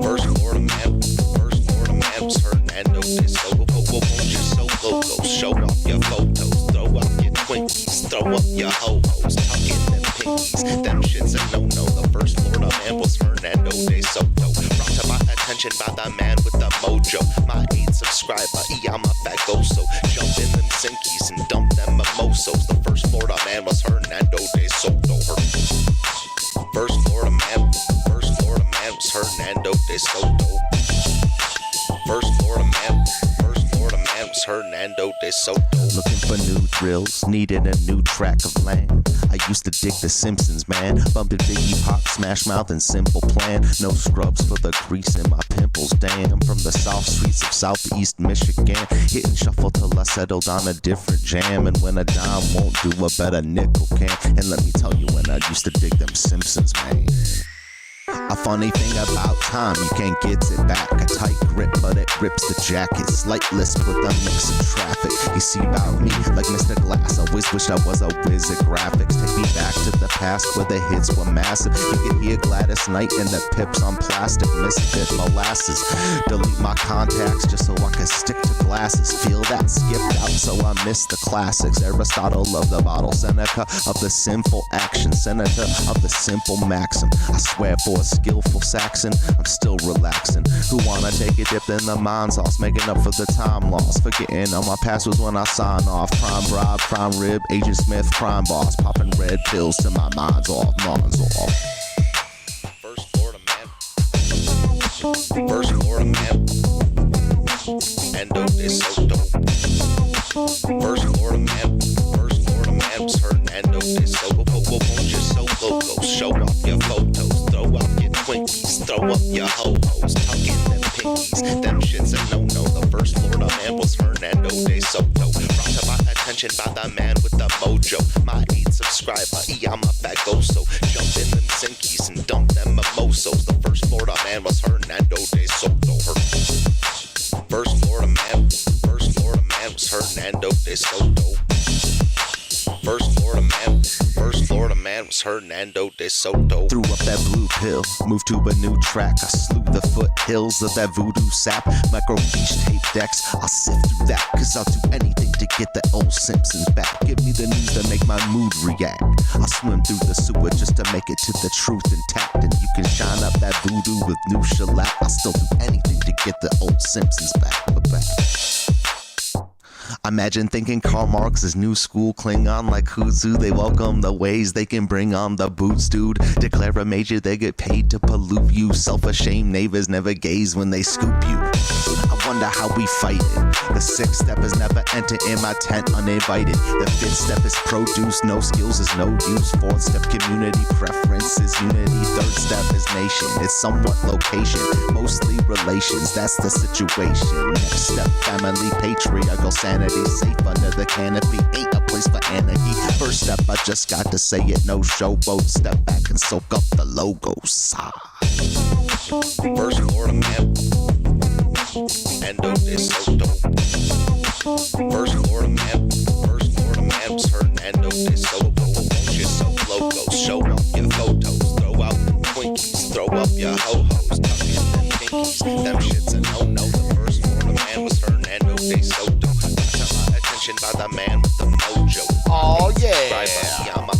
First Florida man was Hernando de Soto. Won't you so loco? Show off your photos, throw out your Twinkies, throw up your ho-hos, tuck in them pinkies. Them shit's a no-no. The first Florida man was Hernando de Soto. Brought to my attention by the man with the mojo. My 8th subscriber, I'm a fagoso. Jump in them sinkies and dump them mimosos. The first Florida man was Hernando de Soto. First Florida man was Hernando de Soto. First Florida man was Hernando de Soto. Looking for new thrills, needed a new track of land. I used to dig The Simpsons, man. Bumped into Iggy Pop, Smash Mouth, and Simple Plan. No scrubs for the grease in my pimples, damn. From the south streets of southeast Michigan, hitting shuffle till I settled on a different jam. And when a dime won't do, a better nickel can. And let me tell you, when I used to dig them Simpsons, man. A funny thing about time, you can't get it back. A tight grip, but it rips the jacket. Slight lisp with a mix of traffic. You see about me, like Mr. Glass, always wish I was a whiz at graphics. Take me back to the past where the hits were massive. You could hear Gladys Knight and the Pips on plastic. Misfit molasses. Delete my contacts just so I can stick to glasses. Feel that skipped out, so I miss the classics. Aristotle of the bottle, Seneca of the sinful action, senator of the simple maxim. I swear for a skillful Saxon, I'm still relaxing. Who wanna take a dip in the mind sauce, making up for the time lost, forgetting all my passwords when I sign off. Prime bribe, prime rib, Agent Smith, crime boss, popping red pills till my mind's off, mind's off. First Florida man. First Florida man. Hernando de Soto. First Florida man. First Florida man was Hernando de Soto. Won't you so loco? Show off your photos, throw out your Twinkies, throw up your ho-hos, tuck in them pinkies. Them shit's a no-no. The first Florida man was Hernando de Soto. Brought to my attention by the man with the mojo. My 8th subscriber, I'm a fagoso. Jump in them sinkies and dump them mimosos. The first Florida man was Hernando de Soto. First Florida man was Hernando de Soto. First Florida man was Hernando de Soto. Threw up that blue pill, moved to a new track. I slew the foothills of that voodoo sap. Microfiche tape decks, I'll sift through that, cause I'll do anything to get the old Simpsons back. Give me the news to make my mood react. I'll swim through the sewer just to make it to the truth intact. And you can shine up that voodoo with new shellac. I'll still do anything to get the old Simpsons back. Imagine thinking Karl Marx is new school Klingon like Huzu. They welcome the ways they can bring on the boots, dude. Declare a major, they get paid to pollute you. Self-ashamed neighbors never gaze when they scoop you. I wonder how we fight it. The 6th step is never enter in my tent uninvited. The 5th step is produce, no skills is no use. 4th step community preference is unity. 3rd step is nation, it's somewhat location, mostly relations, that's the situation. Next step, family, patriarchal sanity. Safe under the canopy, ain't a place for anarchy. First step, I just got to say it, no showboat. Step back and soak up the logo side. First Florida man, Hernando de Soto. First Florida man was Hernando de Soto. Won't you so loco? Show off your photos, throw out them Twinkies, throw up your ho-hos, tuck in them pinkies. Them shit's a no-no. The first Florida man was Hernando de Soto. By the man with the mojo. Oh yeah.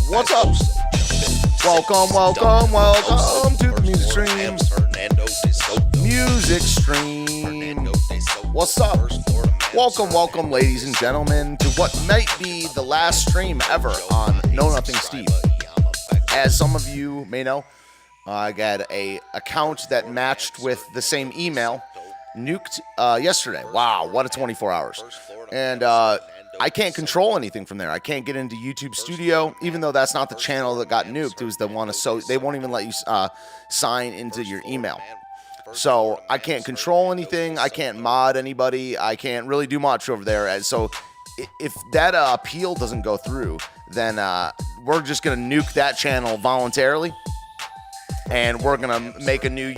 What's up? Welcome to the music stream. Music stream. What's up? Welcome, ladies and gentlemen, to what might be the last stream ever on Know Nothing Steve. As some of you may know, I got a account that matched with the same email nuked yesterday. Wow, what a 24 hours. And I can't control anything from there. I can't get into YouTube Studio, even though that's not the channel that got nuked. It was the one, so they won't even let you sign into your email. So I can't control anything. I can't mod anybody. I can't really do much over there. And so if that appeal doesn't go through, then we're just going to nuke that channel voluntarily. And we're going to make a new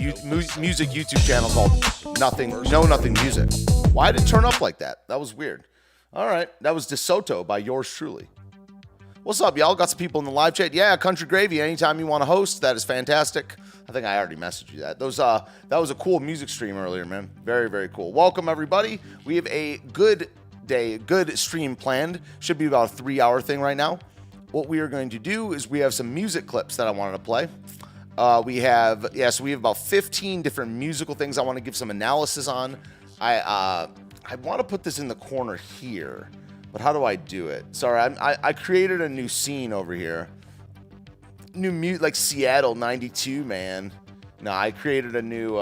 music YouTube channel called Know Nothing Music. Why did it turn up like that? That was weird. All right, that was DeSoto by yours truly. What's up, y'all? Got some people in the live chat. Yeah, Country Gravy. Anytime you want to host, that is fantastic. I think I already messaged you that. That was a cool music stream earlier, man. Very, very cool. Welcome, everybody. We have a good day, good stream planned. Should be about a 3-hour thing right now. What we are going to do is we have some music clips that I wanted to play. We have about 15 different musical things I want to give some analysis on. I want to put this in the corner here, but how do I do it? Sorry, I created a new scene over here. Like Seattle 92, man. No, I created a new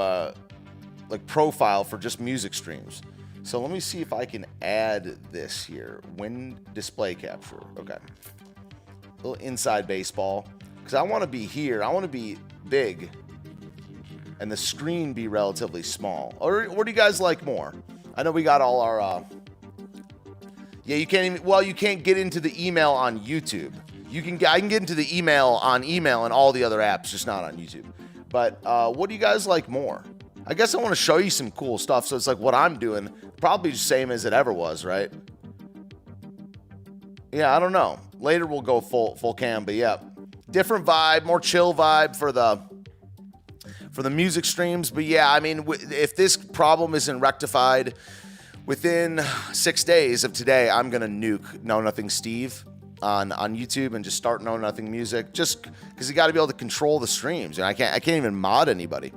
like profile for just music streams. So let me see if I can add this here. Win display capture. Okay. A little inside baseball. Because I want to be here. I want to be big. And the screen be relatively small. Or what do you guys like more? I know we got all our... Yeah, you can't even... Well, you can't get into the email on YouTube. I can get into the email on email and all the other apps, just not on YouTube. But what do you guys like more? I guess I want to show you some cool stuff. So it's like what I'm doing, probably the same as it ever was, right? Yeah, I don't know. Later we'll go full cam, but yeah. Different vibe, more chill vibe for the music streams. But yeah, I mean, if this problem isn't rectified within 6 days of today, I'm going to nuke Know Nothing Steve on YouTube and just start Know Nothing Music, just because you got to be able to control the streams. And I can't even mod anybody.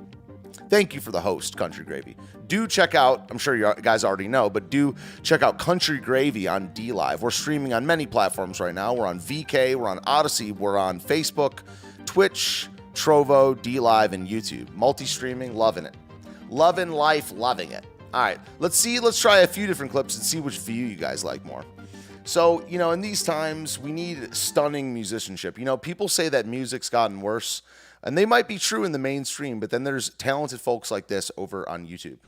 Thank you for the host, Country Gravy. Do check out, I'm sure you guys already know, but do check out Country Gravy on DLive. We're streaming on many platforms right now. We're on VK, we're on Odyssey, we're on Facebook, Twitch, Trovo, DLive, and YouTube. Multi-streaming, loving it. Loving life, loving it. All right, let's try a few different clips and see which view you guys like more. So, in these times, we need stunning musicianship. People say that music's gotten worse, and they might be true in the mainstream, but then there's talented folks like this over on YouTube.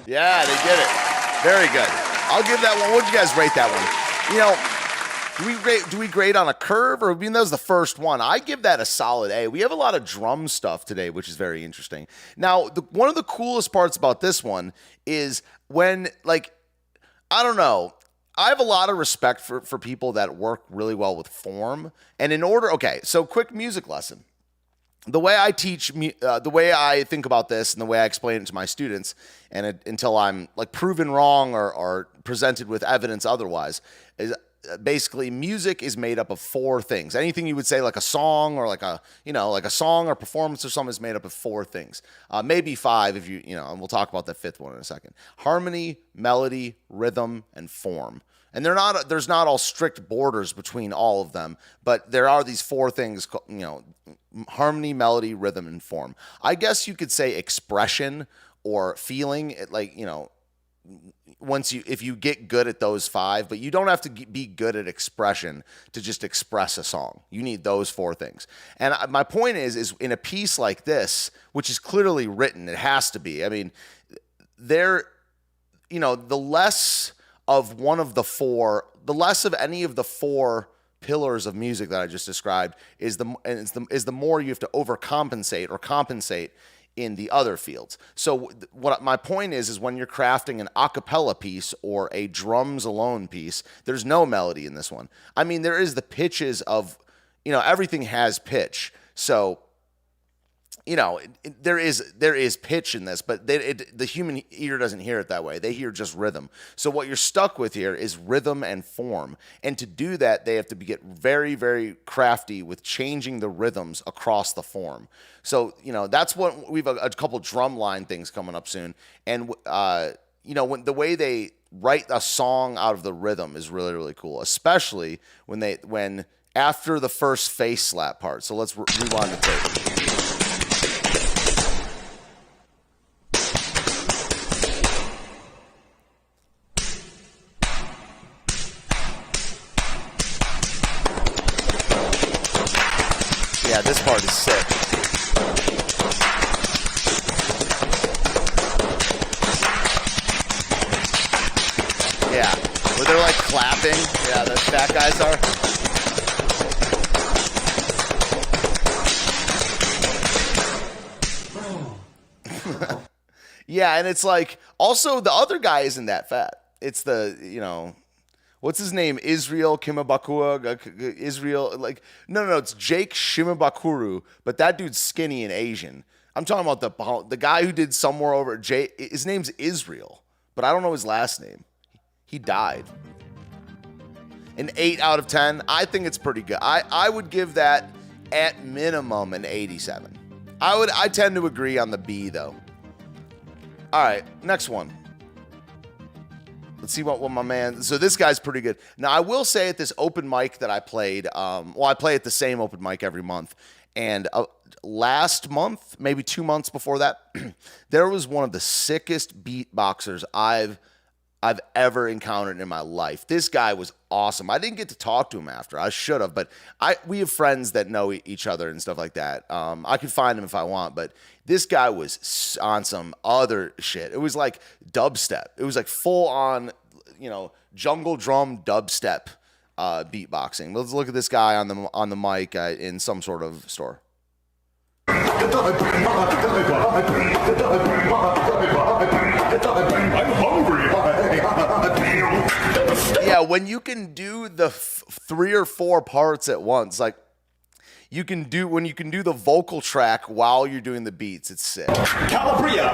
Yeah, they did it. Very good. I'll give that one. What'd you guys rate that one? Do we grade on a curve, or that was the first one? I give that a solid A. We have a lot of drum stuff today, which is very interesting. Now, one of the coolest parts about this one is when, I don't know, I have a lot of respect for people that work really well with form. And so quick music lesson. The way I teach, the way I think about this and the way I explain it to my students, and until I'm proven wrong or presented with evidence otherwise, is basically music is made up of 4 things. Anything you would say like a song or like a song or performance or something is made up of 4 things. Maybe 5 if and we'll talk about the 5th one in a second. Harmony, melody, rhythm, and form. And there's not all strict borders between all of them, but there are these 4 things, harmony, melody, rhythm, and form. I guess you could say expression or feeling, if you get good at those 5, but you don't have to be good at expression to just express a song. You need those 4 things. And my point is in a piece like this, which is clearly written, it has to be. I mean, the less of one of the 4, the less of any of the 4 pillars of music that I just described is the more you have to overcompensate or compensate in the other fields. So what my point is when you're crafting an a cappella piece or a drums alone piece, there's no melody in this one. I mean, there is the pitches of, everything has pitch. So, there is pitch in this, but the human ear doesn't hear it that way. They hear just rhythm. So what you're stuck with here is rhythm and form. And to do that, they have to get very, very crafty with changing the rhythms across the form. So, that's what we've a couple drum line things coming up soon. And, when the way they write a song out of the rhythm is really, really cool, especially when after the first face slap part. So let's rewind the tape. Yeah, this part is sick. Yeah, where they're like clapping. Yeah, the fat guys are. Yeah, and it's like, also the other guy isn't that fat. It's the, what's his name? Israel Kimabakua? Israel, no, it's Jake Shimabakuru, but that dude's skinny and Asian. I'm talking about the guy who did Somewhere Over, his name's Israel, but I don't know his last name. He died. An 8 out of 10. I think it's pretty good. I would give that at minimum an 87. I tend to agree on the B though. All right, next one. Let's see what my man. So this guy's pretty good. Now I will say at this open mic that I played. I play at the same open mic every month, and last month, maybe 2 months before that, there was one of the sickest beatboxers I've ever encountered in my life. This guy was awesome. I didn't get to talk to him after. I should have, but we have friends that know each other and stuff like that. I could find him if I want, but this guy was on some other shit. It was like dubstep. It was like full on, jungle drum dubstep beatboxing. Let's look at this guy on the mic in some sort of store. I'm hungry. Yeah, when you can do the 3 or 4 parts at once, like when you can do the vocal track while you're doing the beats, it's sick. Calabria.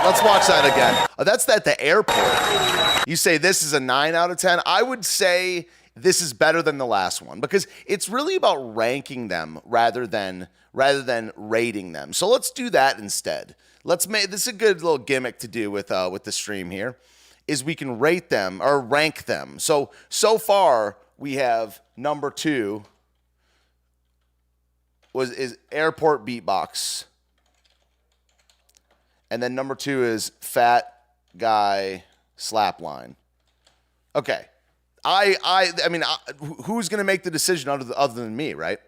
Let's watch that again. That's at the airport. You say this is a 9 out of 10. I would say this is better than the last one because it's really about ranking them rather than rating them. So let's do that instead. This is a good little gimmick to do with the stream here, is we can rate them or rank them. So far we have number 2 is airport beatbox. And then number 2 is fat guy slap line. Okay. I mean, who's going to make the decision other than me, right?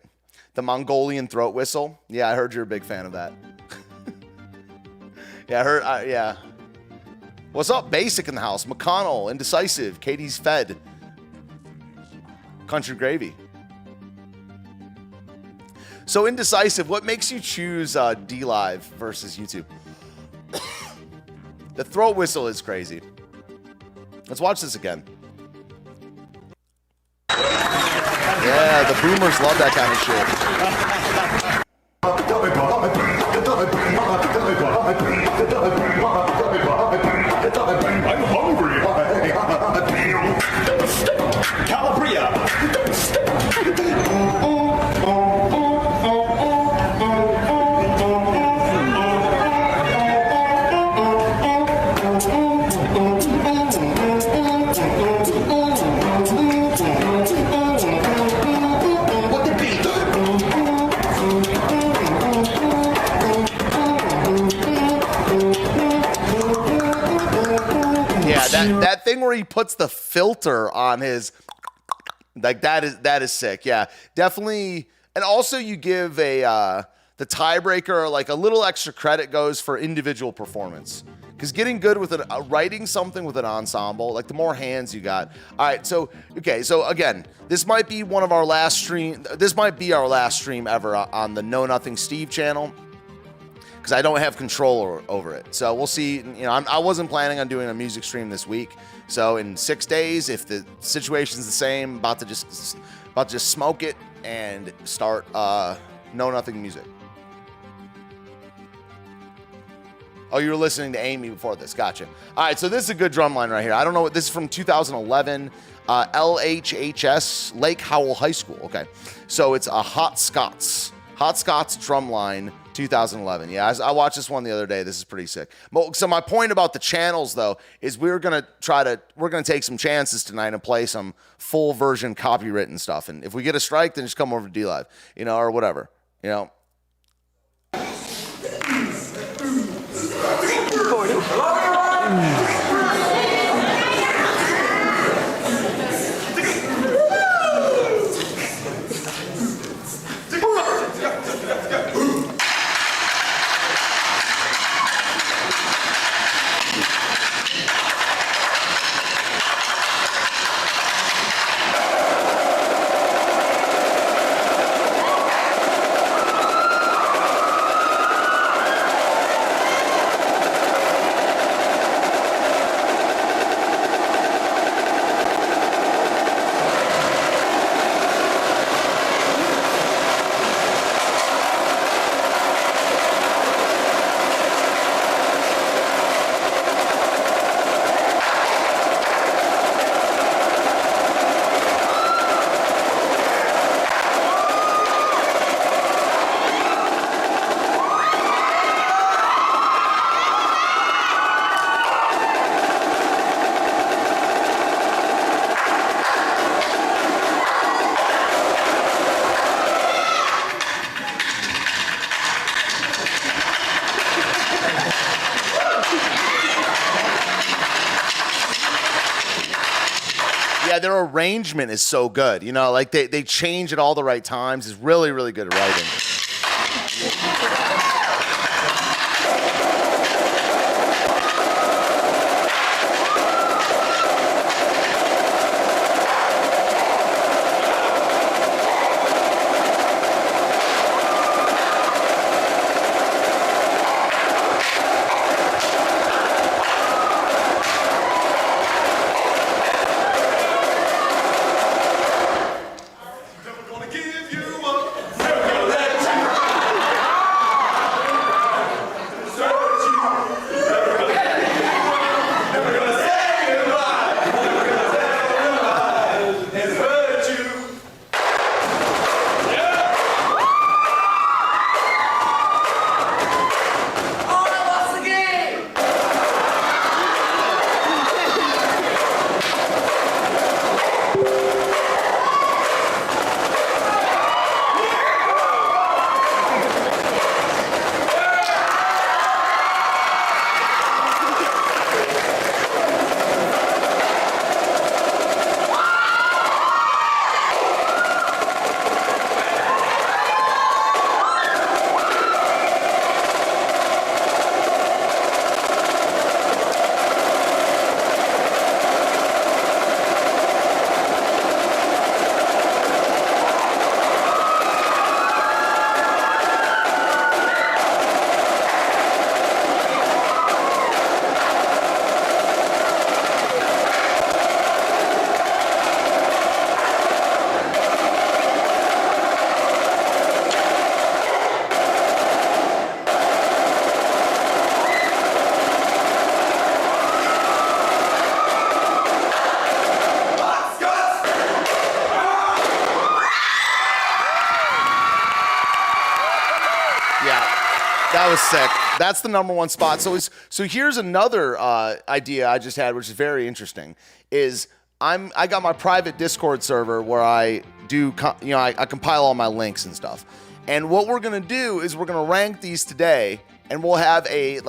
The Mongolian throat whistle. Yeah, I heard you're a big fan of that. Yeah, yeah. What's up? Basic in the house. McConnell, Indecisive, Katie's Fed. Country Gravy. So Indecisive, what makes you choose D Live versus YouTube? The throat whistle is crazy. Let's watch this again. Yeah, the boomers love that kind of shit. I'm hungry. Calabria. Yeah, that thing where he puts the filter on his, like that is sick. Yeah, definitely. And also you give the tiebreaker like a little extra credit goes for individual performance. Because getting good with writing something with an ensemble, like the more hands you got. All right, so again, this might be one of our last stream. This might be our last stream ever on the Know Nothing Steve channel, because I don't have control over it. So we'll see. I wasn't planning on doing a music stream this week. So in 6 days, if the situation's the same, about to just smoke it and start Know Nothing music. Oh, you were listening to Amy before this. Gotcha. All right, so this is a good drum line right here. I don't know what this is from 2011. LHHS, Lake Howell High School. Okay, so it's a Hot Scots drum line, 2011. Yeah, I watched this one the other day. This is pretty sick. So my point about the channels, though, is we're gonna take some chances tonight and play some full version copywritten stuff. And if we get a strike, then just come over to DLive, or whatever, their arrangement is so good. Like they change at all the right times. It's really, really good at writing. That was sick. That's the number one spot. So here's another idea I just had, which is very interesting. Is I got my private Discord server where I do I compile all my links and stuff. And what we're gonna do is we're gonna rank these today and we'll have a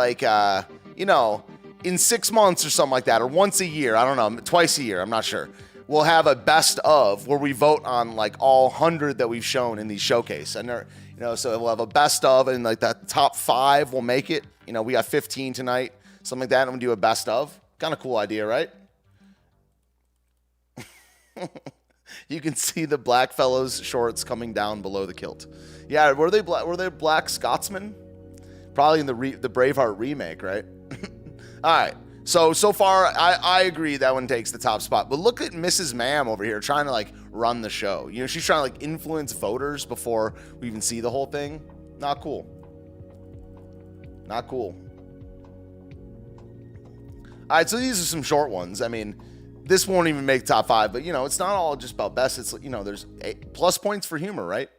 in 6 months or something like that, or once a year. I don't know, twice a year. I'm not sure. We'll have a best of where we vote on like all 100 that we've shown in these showcase, and so we'll have a best of, and like the top 5 will make it. We got 15 tonight, something like that, and we'll do a best of. Kind of cool idea, right? You can see the black fellow's shorts coming down below the kilt. Yeah, were they black Scotsmen? Probably in the Braveheart remake, right? All right. So far, I agree that one takes the top spot. But look at Mrs. Ma'am over here trying to like run the show. She's trying to like influence voters before we even see the whole thing. Not cool. Not cool. All right, so these are some short ones. I mean, this won't even make top 5, but it's not all just about best. It's there's plus points for humor, right?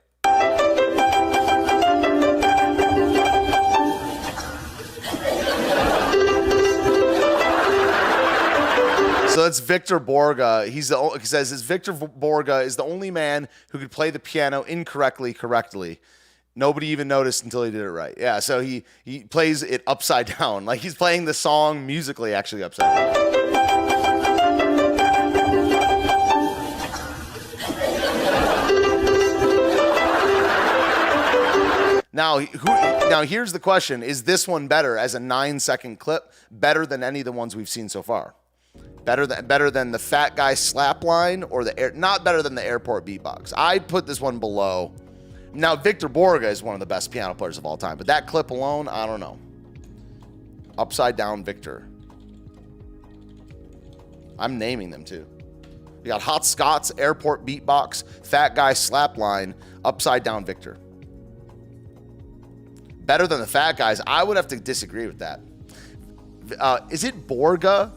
So that's Victor Borga. He says Victor Borga is the only man who could play the piano incorrectly correctly. Nobody even noticed until he did it right. Yeah, so he plays it upside down. Like he's playing the song musically actually upside down. Now here's the question. Is this one better as a 9-second clip? Better than any of the ones we've seen so far? Better than the fat guy slap line or not better than the airport beatbox. I'd put this one below. Now, Victor Borga is one of the best piano players of all time, but that clip alone, I don't know. Upside down Victor. I'm naming them too. We got Hot Scots, airport beatbox, fat guy slap line, upside down Victor. Better than the fat guys. I would have to disagree with that. Is it Borga?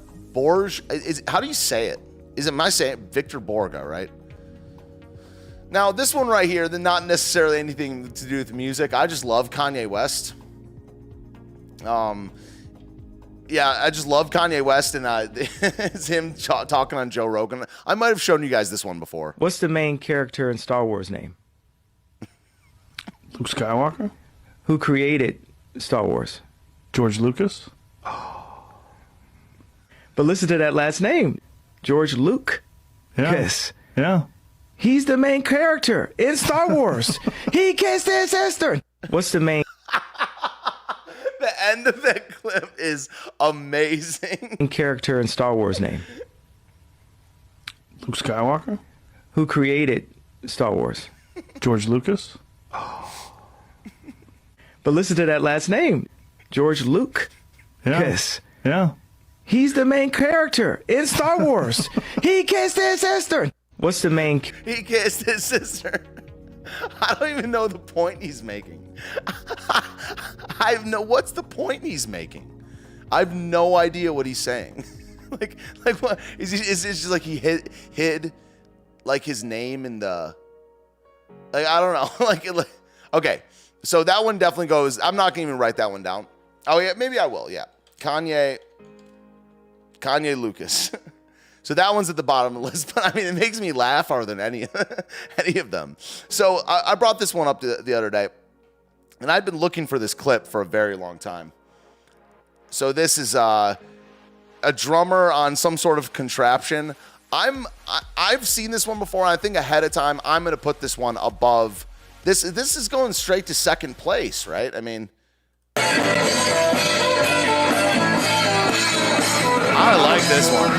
How do you say it? Am I saying it? Victor Borga, right? Now, this one right here, not necessarily anything to do with music. I just love Kanye West. Yeah, I just love Kanye West, and it's him talking on Joe Rogan. I might have shown you guys this one before. What's the main character in Star Wars name? Luke Skywalker? Who created Star Wars? George Lucas? But listen to that last name, George Luke. Yeah. Yes. Yeah. He's the main character in Star Wars. He kissed his sister. What's the main The end of that clip is amazing. character in Star Wars name? Luke Skywalker? Who created Star Wars? George Lucas? But listen to that last name, George Luke. Yeah. Yes. Yeah. He's the main character in Star Wars. He kissed his sister. What's the main? He kissed his sister. I don't even know the point he's making. What's the point he's making? I have no idea what he's saying. like what is it just like he hid like his name in the I don't know. like okay. So that one definitely goes. I'm not gonna even write that one down. Oh yeah, maybe I will. Yeah. Kanye Lucas. So that one's at the bottom of the list, but I mean, it makes me laugh harder than any of them. So I brought this one up the other day, and I've been looking for this clip for a very long time. So this is a drummer on some sort of contraption. I've seen this one before, and I think ahead of time, I'm going to put this one above. This is going straight to second place, right? I mean, I like this one.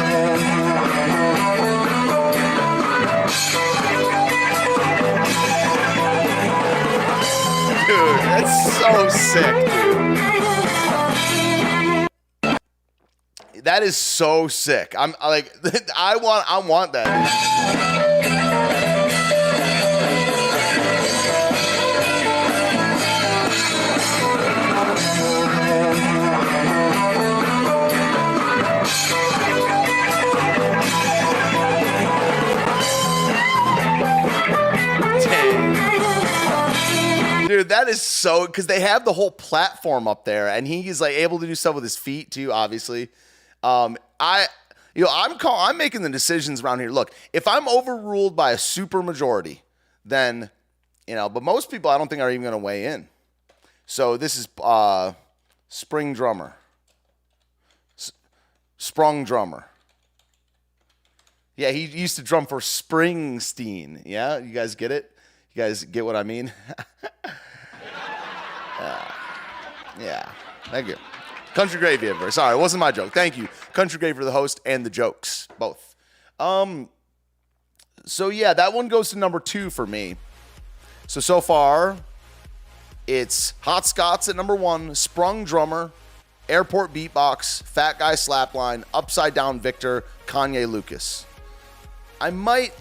Dude, that's so sick, dude. That is so sick. I'm like, I want that. Dude, that is so, because they have the whole platform up there, and he's like able to do stuff with his feet too. Obviously, I'm making the decisions around here. Look, if I'm overruled by a super majority, then but most people I don't think are even going to weigh in. So this is Spring drummer. Sprung drummer. Yeah, he used to drum for Springsteen. Yeah, you guys get it? You guys get what I mean? Yeah, thank you. Country Gravy, everybody. Sorry, it wasn't my joke. Thank you. Country Gravy for the host and the jokes, both. So yeah, that one goes to number 2 for me. So far, it's Hot Scots at number 1, Sprung Drummer, Airport Beatbox, Fat Guy Slapline, Upside Down Victor, Kanye Lucas. I like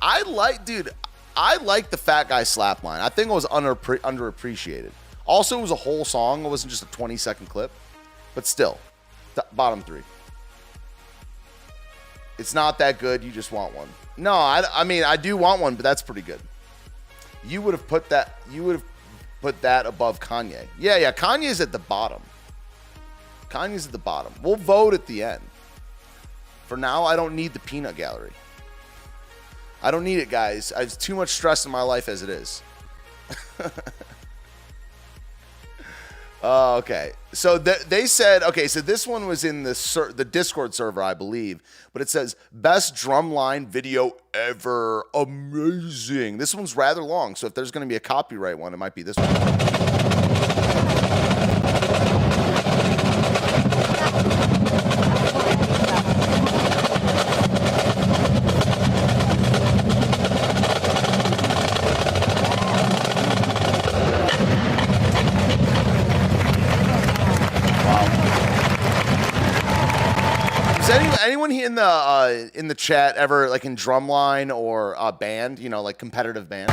the Fat Guy Slapline. I think it was underappreciated. Also, it was a whole song. It wasn't just a 20-second clip. But still, bottom 3. It's not that good. You just want one. No, I mean, I do want one, but that's pretty good. You would have put that above Kanye. Yeah. Kanye's at the bottom. We'll vote at the end. For now, I don't need the peanut gallery. I don't need it, guys. I have too much stress in my life as it is. Okay. So they said, okay, so this one was in the Discord server, I believe, but it says best drumline video ever. Amazing. This one's rather long, so if there's going to be a copyright one, it might be this one. Anyone in the chat ever like in drumline or band, like competitive band?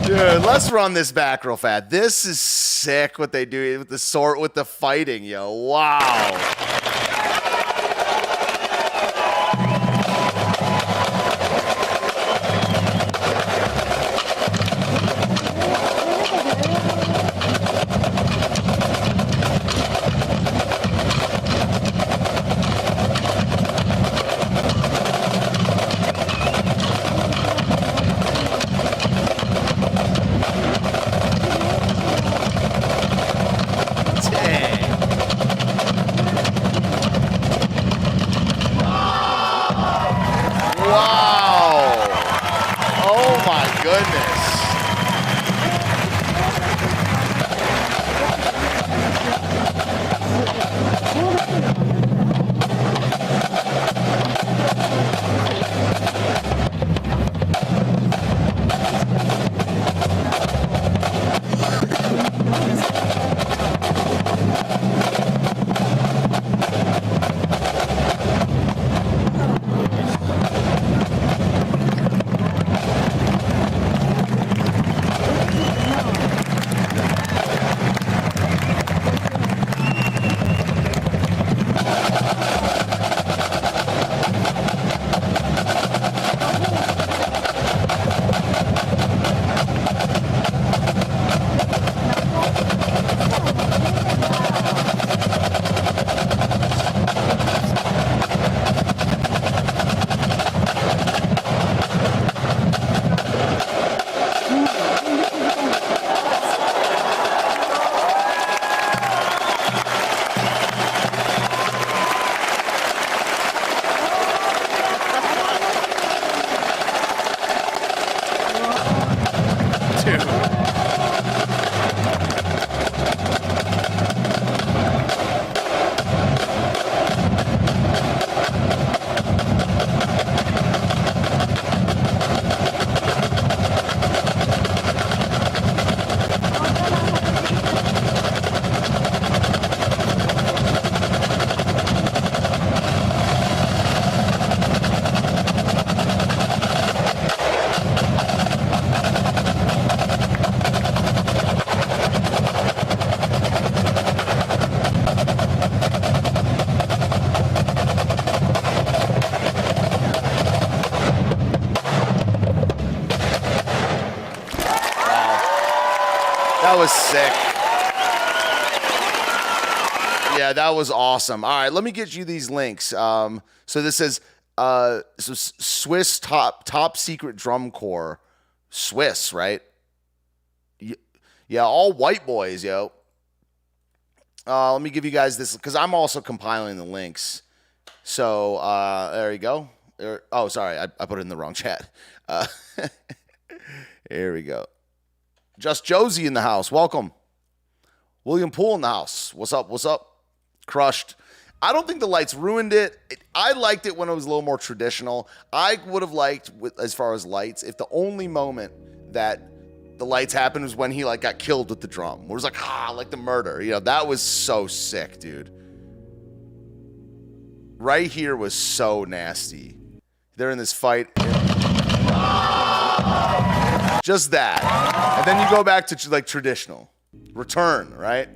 Dude, let's run this back real fast. This is sick what they do with the sword, with the fighting, yo. Wow. my goodness. That was sick. Yeah, that was awesome. All right, let me get you these links. So this says Swiss top secret drum corps. Swiss, right? Yeah, all white boys, yo. Let me give you guys this because I'm also compiling the links. So there you go. Oh, sorry, I put it in the wrong chat. Here we go. Just Josie in the house. Welcome. William Poole in the house. What's up? What's up? Crushed. I don't think the lights ruined it. I liked it when it was a little more traditional. I would have liked, as far as lights, if the only moment that the lights happened was when he like got killed with the drum. It was like, like the murder. You know, that was so sick, dude. Right here was so nasty. They're in this fight. Just that. And then you go back to like traditional. Return, right?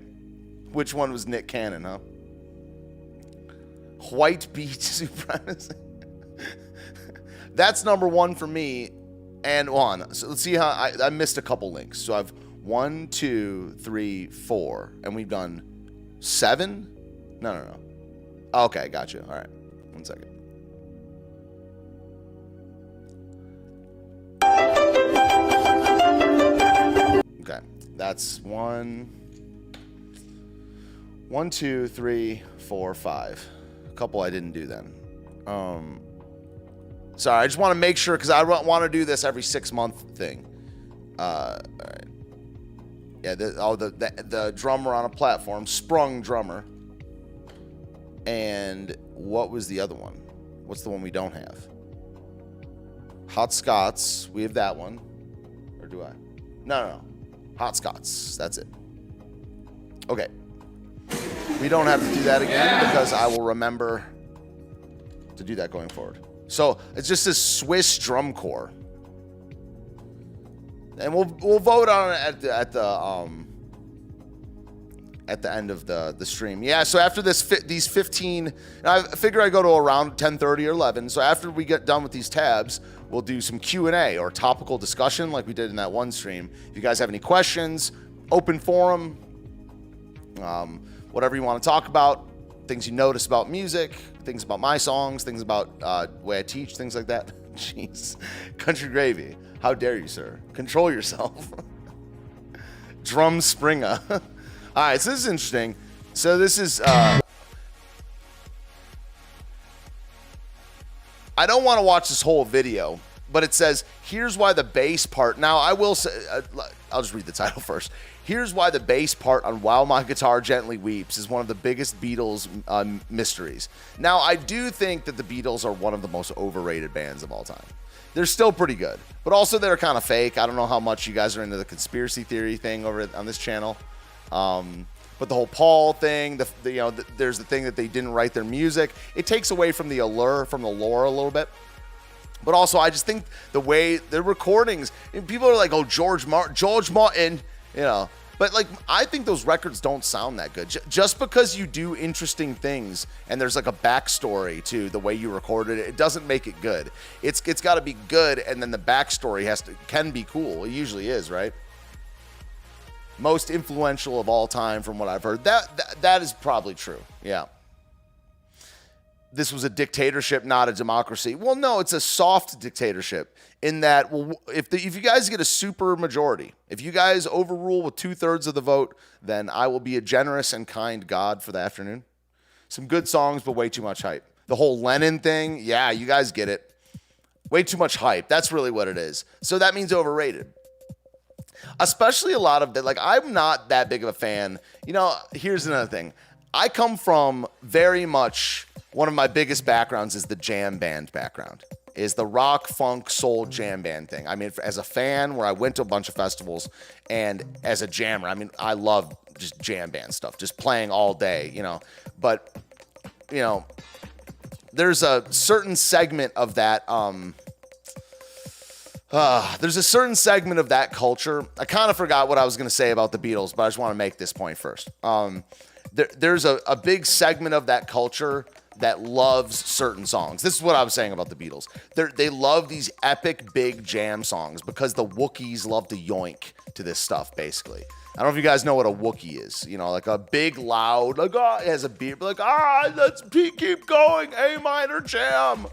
Which one was Nick Cannon, huh? White beat supremacy. That's number one for me and one. So let's see how I missed a couple links. So I've 1, 2, 3, 4. And we've done 7? No. Okay, gotcha. All right. 1 second. Okay, that's 1, 2, 3, 4, 5. A couple I didn't do then. Sorry, I just want to make sure because I want to do this every 6-month thing. All right. Yeah, the drummer on a platform, sprung drummer. And what was the other one? What's the one we don't have? Hot Scots. We have that one. Or do I? No. Hot Scots. That's it. Okay. We don't have to do that again because I will remember to do that going forward. So it's just this Swiss drum corps. And we'll vote on it at the end of the stream. Yeah, so after these 15, I figure I go to around 10:30 or 11. So after we get done with these tabs, we'll do some Q&A or topical discussion like we did in that one stream. If you guys have any questions, open forum, whatever you want to talk about, things you notice about music, things about my songs, things about the way I teach, things like that. Jeez. Country Gravy. How dare you, sir? Control yourself. Drum Springer. All right, so this is interesting. So this is... I don't want to watch this whole video but it says, here's why the bass part. Now, I will say, I'll just read the title first. Here's why the bass part on While My Guitar Gently Weeps is one of the biggest Beatles mysteries. Now, I do think that the Beatles are one of the most overrated bands of all time. They're still pretty good, but also they're kind of fake. I don't know how much you guys are into the conspiracy theory thing over on this channel. But the whole Paul thing, there's the thing that they didn't write their music. It takes away from the allure, from the lore a little bit. But also, I just think the way the recordings, people are like, oh, George Martin, But like, I think those records don't sound that good. Just because you do interesting things and there's like a backstory to the way you recorded it, it doesn't make it good. It's got to be good, and then the backstory can be cool. It usually is, right? Most influential of all time, from what I've heard. That is probably true. Yeah. This was a dictatorship, not a democracy. Well, no, it's a soft dictatorship in that, well, if you guys get a super majority, if you guys overrule with 2/3 of the vote, then I will be a generous and kind God for the afternoon. Some good songs, but way too much hype. The whole Lenin thing, yeah, you guys get it. Way too much hype. That's really what it is. So that means overrated. Especially a lot of that. Like, I'm not that big of a fan. Here's another thing. I come from very much, one of my biggest backgrounds is the jam band background, is the rock, funk, soul jam band thing. I mean, as a fan, where I went to a bunch of festivals, and as a jammer, I mean, I love just jam band stuff, just playing all day, But, there's a certain segment of that, there's a certain segment of that culture. I kind of forgot what I was going to say about the Beatles, but I just want to make this point first. There's a big segment of that culture that loves certain songs. This is what I was saying about the Beatles. They love these epic big jam songs because the Wookiees love to yoink to this stuff, basically. I don't know if you guys know what a Wookiee is. Like a big, loud, like, it has a beat, like, let's keep going, A minor jam.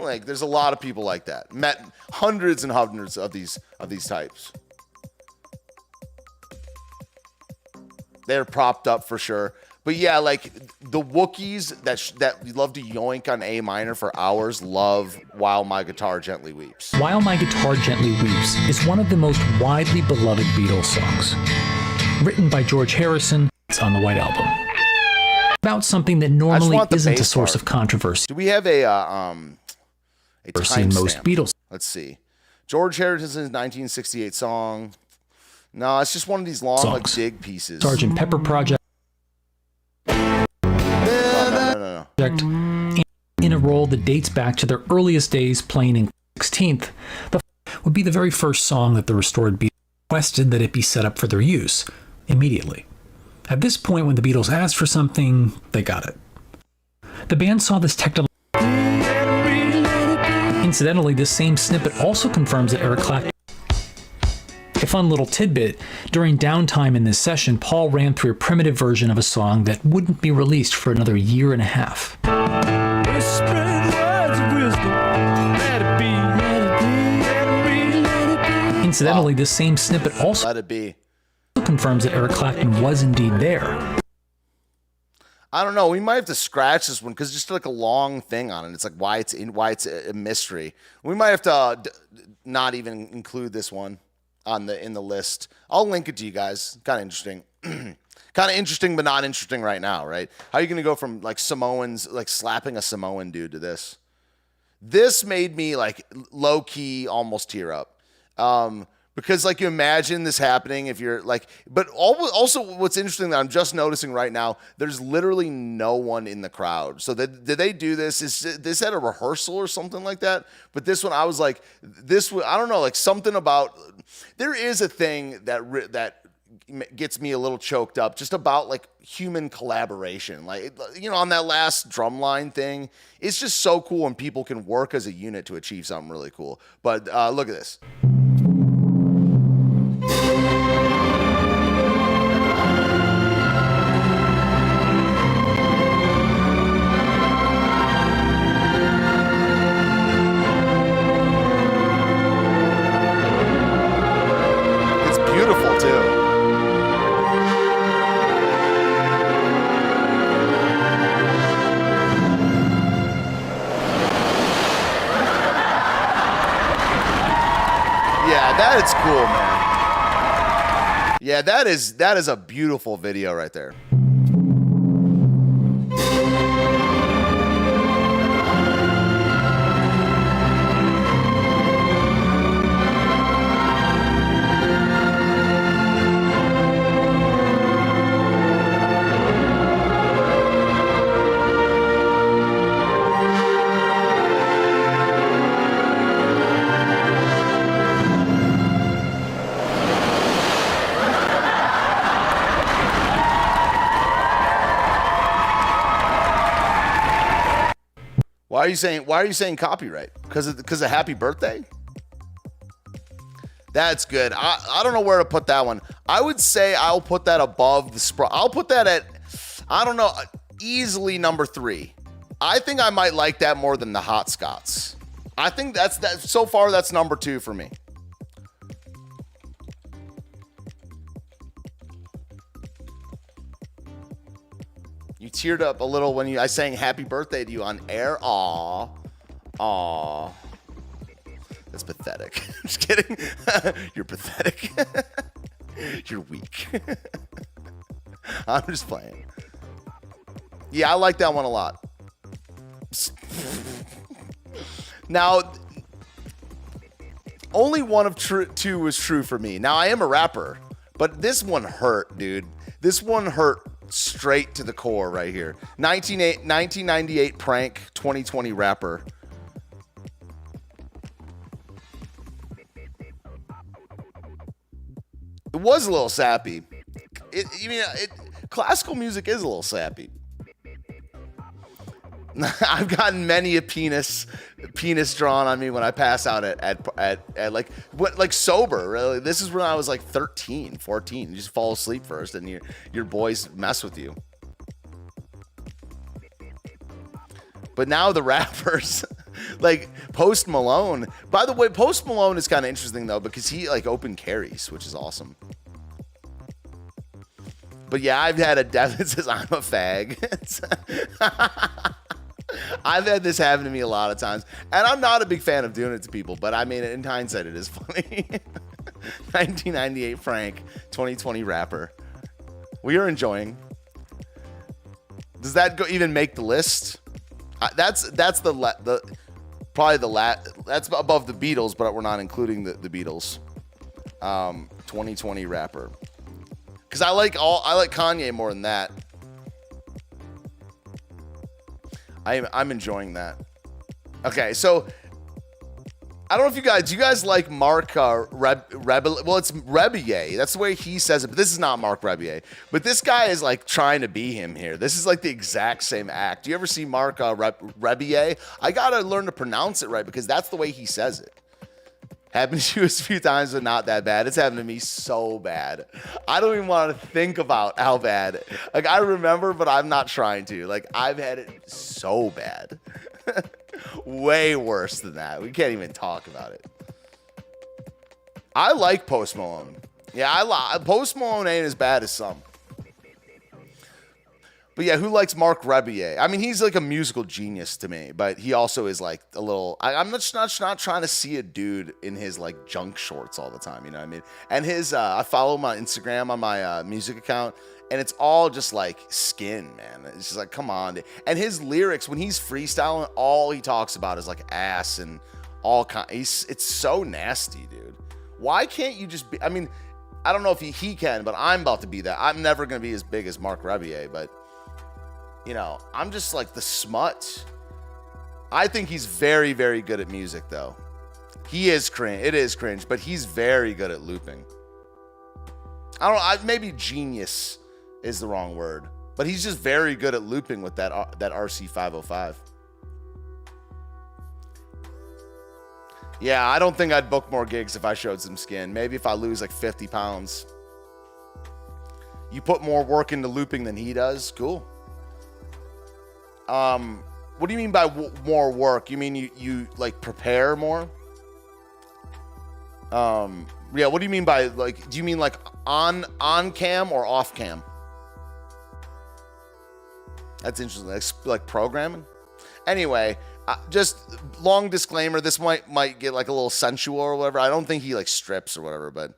Like, there's a lot of people like that. Met hundreds and hundreds of these types. They're propped up for sure. But yeah, like the Wookiees that love to yoink on A minor for hours love While My Guitar Gently Weeps. While My Guitar Gently Weeps is one of the most widely beloved Beatles songs. Written by George Harrison, it's on the White Album. About something that normally isn't a source of controversy. Do we have a in most Beatles? Let's see. George Harrison's 1968 song. No, it's just one of these long, like, dig pieces. Sgt. Pepper Project. No. In a role that dates back to their earliest days playing in 16th, would be the very first song that the restored Beatles requested that it be set up for their use immediately. At this point, when the Beatles asked for something, they got it. The band saw this technical. Incidentally, this same snippet also confirms that Eric Clapton. A fun little tidbit, during downtime in this session, Paul ran through a primitive version of a song that wouldn't be released for another year and a half. Incidentally, this same snippet also Let It Be confirms that Eric Clapton was indeed there. I don't know. We might have to scratch this one because just like a long thing on it. It's like why it's a mystery. We might have to not even include this one in the list. I'll link it to you guys. Kind of interesting. Kind of interesting, but not interesting right now, right? How are you going to go from like Samoans, like slapping a Samoan dude to this? This made me like low key almost tear up. Because like you imagine this happening if you're like, but also what's interesting that I'm just noticing right now, there's literally no one in the crowd. So did they do this? Is this at a rehearsal or something like that? But this one, I was like, I don't know, like something about, there is a thing that gets me a little choked up just about like human collaboration. Like, on that last drumline thing, it's just so cool when people can work as a unit to achieve something really cool. But look at this. Yeah, that is cool, man. Yeah, that is a beautiful video right there. Why are you saying copyright? Because of happy birthday? That's good. I don't know where to put that one. I would say I'll put that above the Sprite. I'll put that at, I don't know, easily number 3. I think I might like that more than the Hot Scots. I think that so far that's number 2 for me. You teared up a little when I sang happy birthday to you on air. Aw. That's pathetic. Just kidding. You're pathetic. You're weak. I'm just playing. Yeah, I like that one a lot. Now, only one of two was true for me. Now, I am a rapper, but this one hurt, dude. This one hurt straight to the core right here. 1998 prank, 2020 rapper. It was a little sappy. Classical music is a little sappy. I've gotten many a penis drawn on me when I pass out at like sober. Really, this is when I was like 13, 14. You just fall asleep first, and your boys mess with you. But now the rappers, like Post Malone. By the way, Post Malone is kind of interesting though because he like open carries, which is awesome. But yeah, I've had a death that says I'm a fag. I've had this happen to me a lot of times, and I'm not a big fan of doing it to people, but I mean, in hindsight, it is funny. 1998 Frank, 2020 rapper. We are enjoying. Does that even make the list? That's that's above the Beatles, but we're not including the Beatles. 2020 rapper. Because I like Kanye more than that. I'm enjoying that. Okay, so I don't know if do you guys like Mark Rebillet? Well, it's Rebillet. That's the way he says it, but this is not Mark Rebillet. But this guy is like trying to be him here. This is like the exact same act. Do you ever see Mark Rebillet? I gotta learn to pronounce it right because that's the way he says it. Happened to you a few times, but not that bad. It's happened to me so bad. I don't even want to think about how bad. Like, I remember, but I'm not trying to. Like, I've had it so bad. Way worse than that. We can't even talk about it. I like Post Malone. Yeah, Post Malone ain't as bad as some. But yeah, who likes Mark Rebillet? I mean, he's like a musical genius to me, but he also is like a little. I'm not trying to see a dude in his like junk shorts all the time. You know what I mean? And his, I follow him on Instagram on my music account, and it's all just like skin, man. It's just like, come on. And his lyrics, when he's freestyling, all he talks about is like ass and all kind. It's so nasty, dude. Why can't you just be? I mean, I don't know if he can, but I'm about to be that. I'm never gonna be as big as Mark Rebillet, but. You know, I'm just like the smut. I think he's very, very good at music, though. He is cringe. It is cringe, but he's very good at looping. I don't know. Maybe genius is the wrong word, but he's just very good at looping with that RC505. Yeah, I don't think I'd book more gigs if I showed some skin. Maybe if I lose like 50 pounds. You put more work into looping than he does? Cool. What do you mean by more work? You mean you like prepare more? Yeah, what do you mean by like, do you mean like on cam or off cam? That's interesting. Like programming. Anyway, Just long disclaimer, this might get like a little sensual or whatever. I don't think he like strips or whatever, but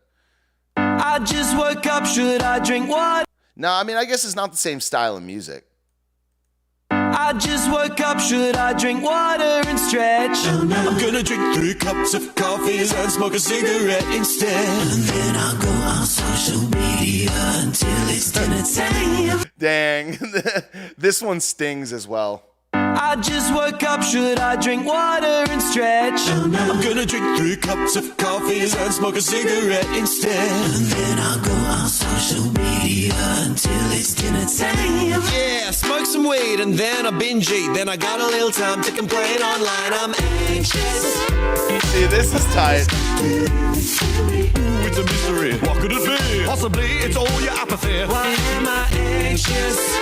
I just woke up, should I drink water? no, I mean, I guess it's not the same style of music. I just woke up, should I drink water and stretch? I'm gonna drink 3 cups of coffee and smoke a cigarette instead. And then I'll go on social media until it's dinner time. Dang. This one stings as well. I just woke up, should I drink water and stretch? I'm gonna drink 3 cups of coffee and smoke a cigarette instead. And then I'll go on social media until it's dinner time. Yeah, smoke some weed and then I binge eat. Then I got a little time to complain online. I'm anxious. See, this is tight. Ooh, it's a mystery. What could it be? Possibly it's all your apathy. Why am I anxious?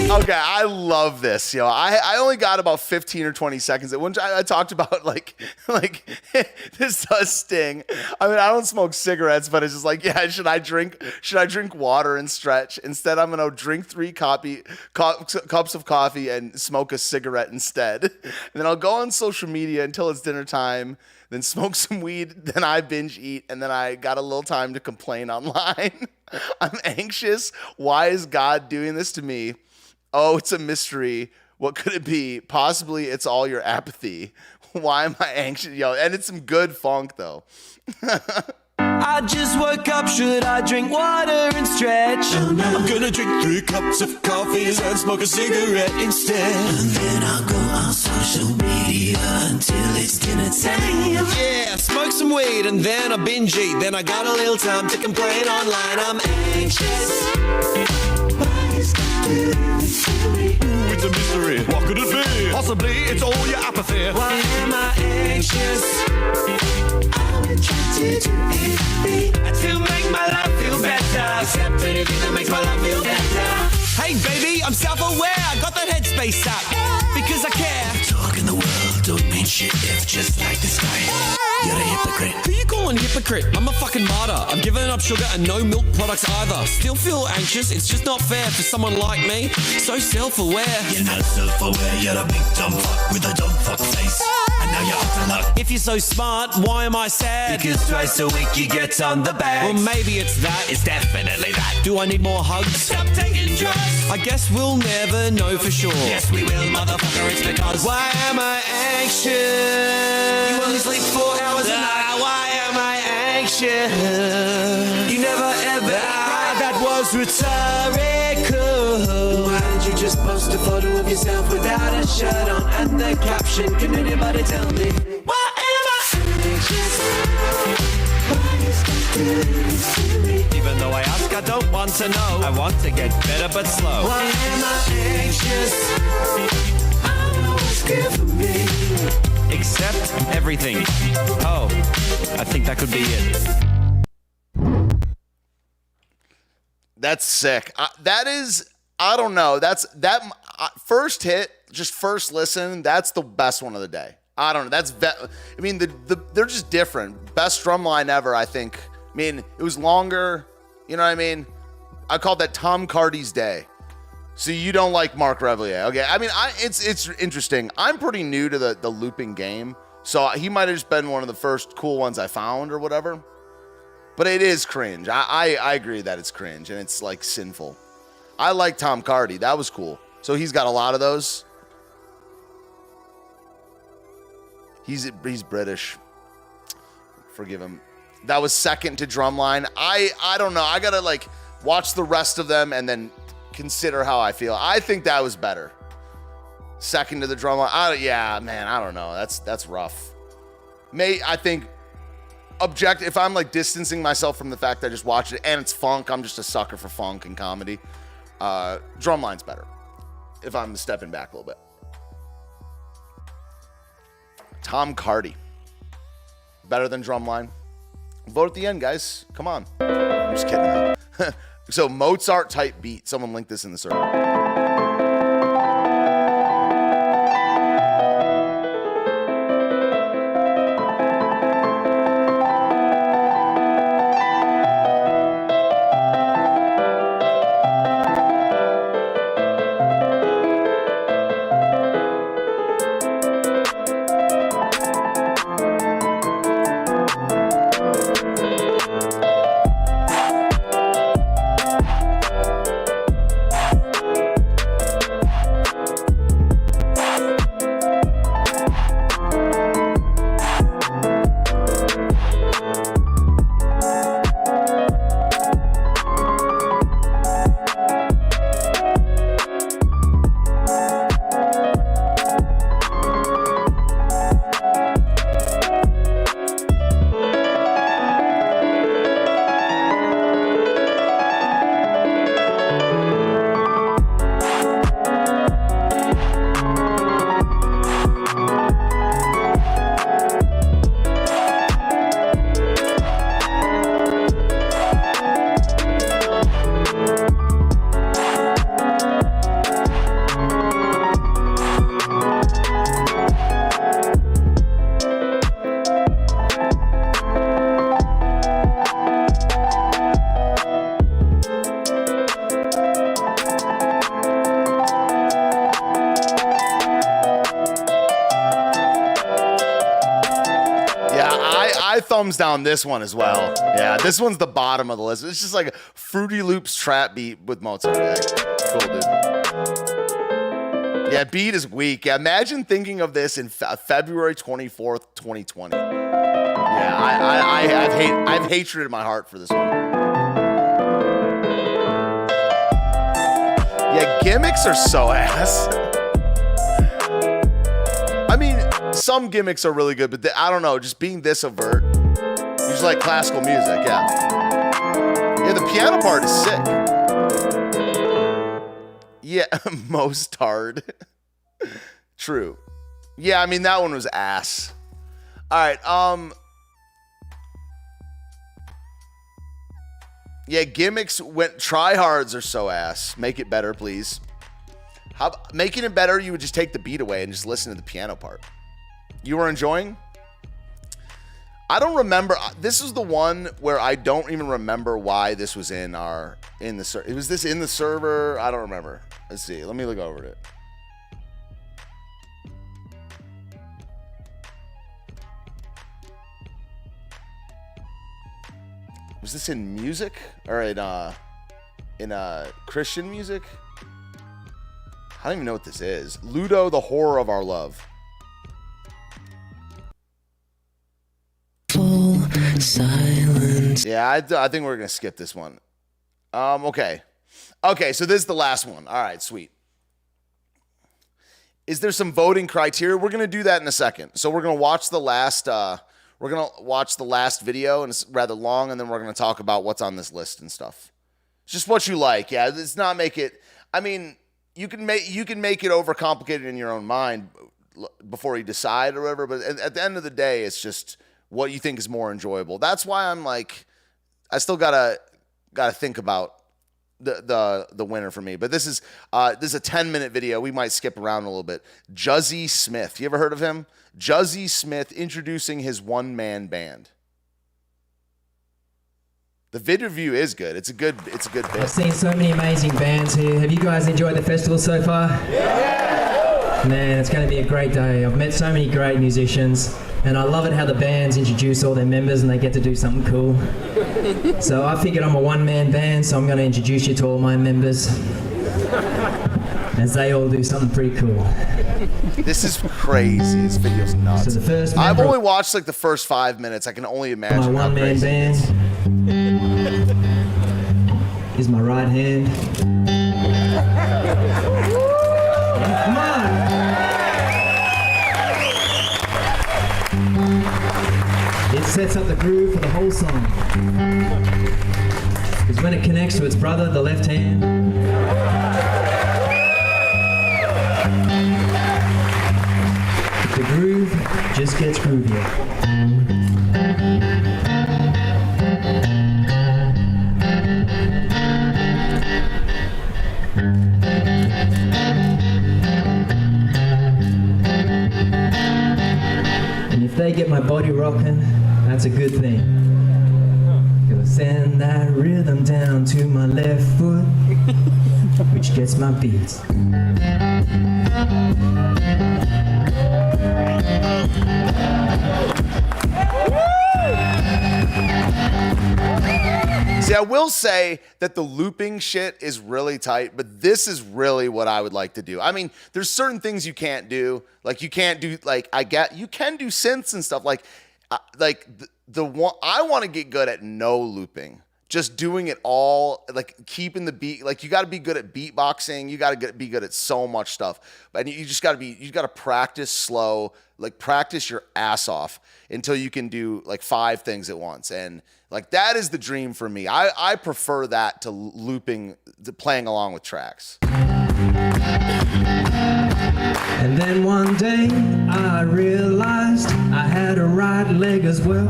Okay, I love this. I only got about 15 or 20 seconds. When I talked about like this does sting. I mean, I don't smoke cigarettes, but it's just like, yeah, should I drink water and stretch? Instead, I'm gonna drink 3 cups of coffee and smoke a cigarette instead. And then I'll go on social media until it's dinner time, then smoke some weed, then I binge eat, and then I got a little time to complain online. I'm anxious. Why is God doing this to me? Oh, it's a mystery. What could it be? Possibly it's all your apathy. Why am I anxious? And it's some good funk, though. I just woke up, should I drink water and stretch? I'm gonna drink 3 cups of coffee and smoke a cigarette instead. And then I'll go on social media until it's dinner time. Yeah, smoke some weed and then I binge eat. Then I got a little time to complain online. I'm anxious. Ooh, it's a mystery. What could it be? Possibly it's all your apathy. Why am I anxious? I would try to do anything to make my life feel better. Except anything that makes my life feel better. Hey baby, I'm self-aware. I got that headspace up because I care. Talk in the world don't mean shit if just like this guy. You're a hypocrite. Who you calling hypocrite? I'm a fucking martyr. I've given up sugar and no milk products either. Still feel anxious. It's just not fair for someone like me. So self-aware. You're not self-aware. You're a big dumb fuck with a dumb fuck face. And now you're up to luck. If you're so smart, why am I sad? Because twice a week you get on the bag. Well, maybe it's that. It's definitely that. Do I need more hugs? Stop taking drugs. I guess we'll never know for sure. Yes, we will, motherfucker. It's because why am I anxious? You only sleep 4 hours a night. Why am I anxious? You never ever. That was rhetorical. Why did you just post a photo of yourself without a shirt on and the caption? Can anybody tell me? Why am I anxious? Why is that doing this to me? Even though I ask, I don't want to know. I want to get better but slow. Why am I anxious? I know what's good for me. Except everything. Oh, I think that could be it. That's sick. That is, I don't know. First hit, just first listen. That's the best one of the day. I don't know. I mean, they're just different. Best drum line ever, I think. I mean, it was longer. You know what I mean? I called that Tom Cardy's day. So you don't like Mark Revellier. Okay. I mean, it's interesting. I'm pretty new to the looping game. So he might have just been one of the first cool ones I found or whatever. But it is cringe. I agree that it's cringe and it's like sinful. I like Tom Cardy. That was cool. So he's got a lot of those. He's British. Forgive him. That was second to Drumline. I don't know. I gotta like watch the rest of them and then consider how I feel. I think that was better. Second to the Drumline. Yeah, man. I don't know. That's rough. I think if I'm like distancing myself from the fact that I just watched it and it's funk, I'm just a sucker for funk and comedy. Drumline's better. If I'm stepping back a little bit. Tom Cardy. Better than Drumline. Vote at the end, guys. Come on. I'm just kidding. So Mozart type beat. Someone linked this in the circle. I thumbs down this one as well. Yeah, this one's the bottom of the list. It's just like a Fruity Loops trap beat with Mozart. Yeah, cool, dude. Yeah, beat is weak. Yeah, imagine thinking of this in February 24th, 2020. Yeah, I have hatred in my heart for this one. Yeah, gimmicks are so ass. I mean, some gimmicks are really good, but I don't know, just being this overt. You just like classical music, yeah. Yeah, the piano part is sick. Yeah, most hard. True. Yeah, I mean, that one was ass. All right, yeah, gimmicks tryhards are so ass. Make it better, please. Making it better, you would just take the beat away and just listen to the piano part. You were enjoying? I don't remember. This is the one where I don't even remember why this was in the server. Was this in the server? I don't remember. Let's see. Let me look over it. Was this in music or in Christian music? I don't even know what this is. Ludo, the Horror of Our Love. Full silence. Yeah, I think we're going to skip this one. Okay. Okay, so this is the last one. All right, sweet. Is there some voting criteria? We're going to do that in a second. So we're going to watch the last video, and it's rather long, and then we're going to talk about what's on this list and stuff. It's just what you like. Yeah, let's not make it. I mean, you can make it overcomplicated in your own mind before you decide or whatever. But at the end of the day, it's just what you think is more enjoyable. That's why I'm like, I still gotta think about the winner for me. But this is a 10-minute video. We might skip around a little bit. Juzzy Smith. You ever heard of him? Juzzy Smith introducing his one-man band. The vid review is good. It's a good bit. I've seen so many amazing bands here. Have you guys enjoyed the festival so far? Yeah! Man, it's going to be a great day. I've met so many great musicians, and I love it how the bands introduce all their members and they get to do something cool. So I figured I'm a one-man band, so I'm going to introduce you to all my members as they all do something pretty cool. This is crazy. This video's nuts. So the first I've only watched like the first 5 minutes. I can only imagine my how one-man crazy it is. band is my right hand. Come on! It sets up the groove for the whole song. Because when it connects to its brother, the left hand, the groove just gets groovier. And if they get my body rocking, that's a good thing. Gonna send that rhythm down to my left foot, which gets my beats. See, I will say that the looping shit is really tight, but this is really what I would like to do. I mean, there's certain things you can't do. Like you can't do, like, you can do synths and stuff. Like the one, I want to get good at no looping. Just doing it all, like keeping the beat. Like you got to be good at beatboxing. You got to be good at so much stuff. But you just got to practice slow, like practice your ass off until you can do like 5 things at once. And like that is the dream for me. I prefer that to looping, to playing along with tracks. And then one day I realized I had a right leg as well.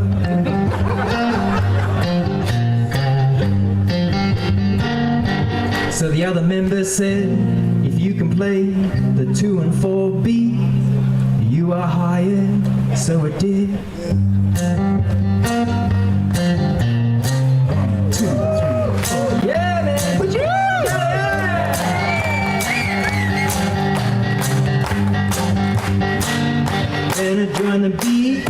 So the other member said, if you can play the 2 and 4 beat, you are hired. So it did. 2, 3, 4. Yeah, man. Would you? And I joined the beat.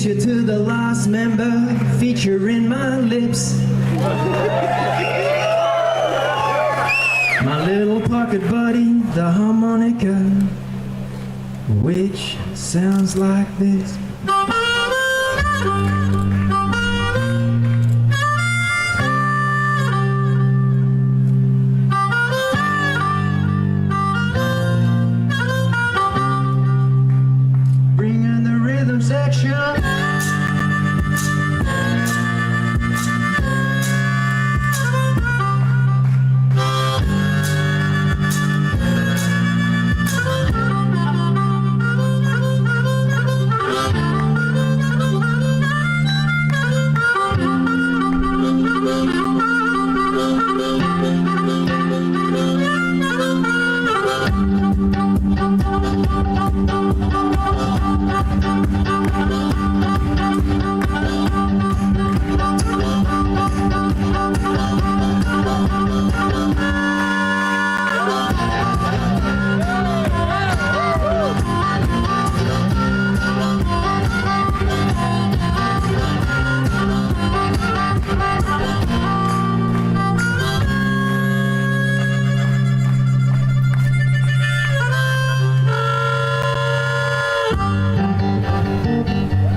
introduce you to the last member featuring my lips. My little pocket buddy, the harmonica, which sounds like this. Bring in the rhythm section.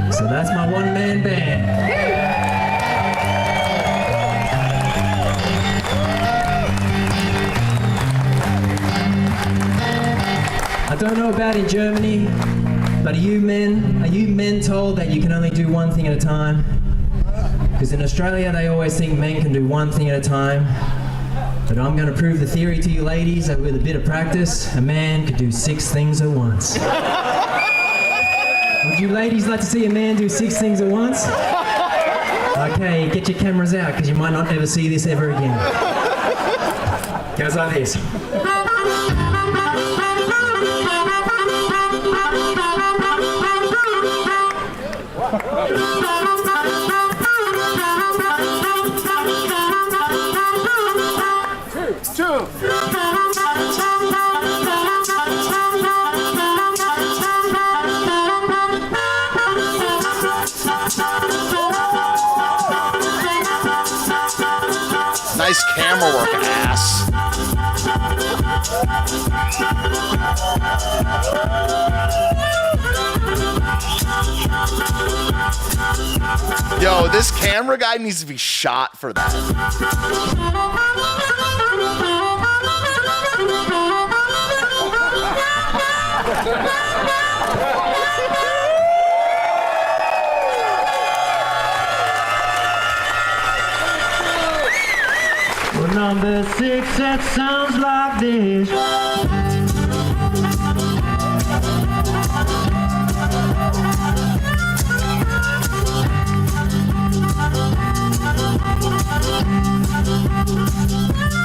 So that's my one-man band. I don't know about in Germany, but are you men told that you can only do one thing at a time? Because in Australia they always think men can do one thing at a time. But I'm going to prove the theory to you ladies that with a bit of practice, a man could do 6 things at once. Would you ladies like to see a man do 6 things at once? Okay, get your cameras out because you might not ever see this ever again. Goes like this. Nice camera work, ass. Yo, this camera guy needs to be shot for that. Well, number 6, that sounds like this.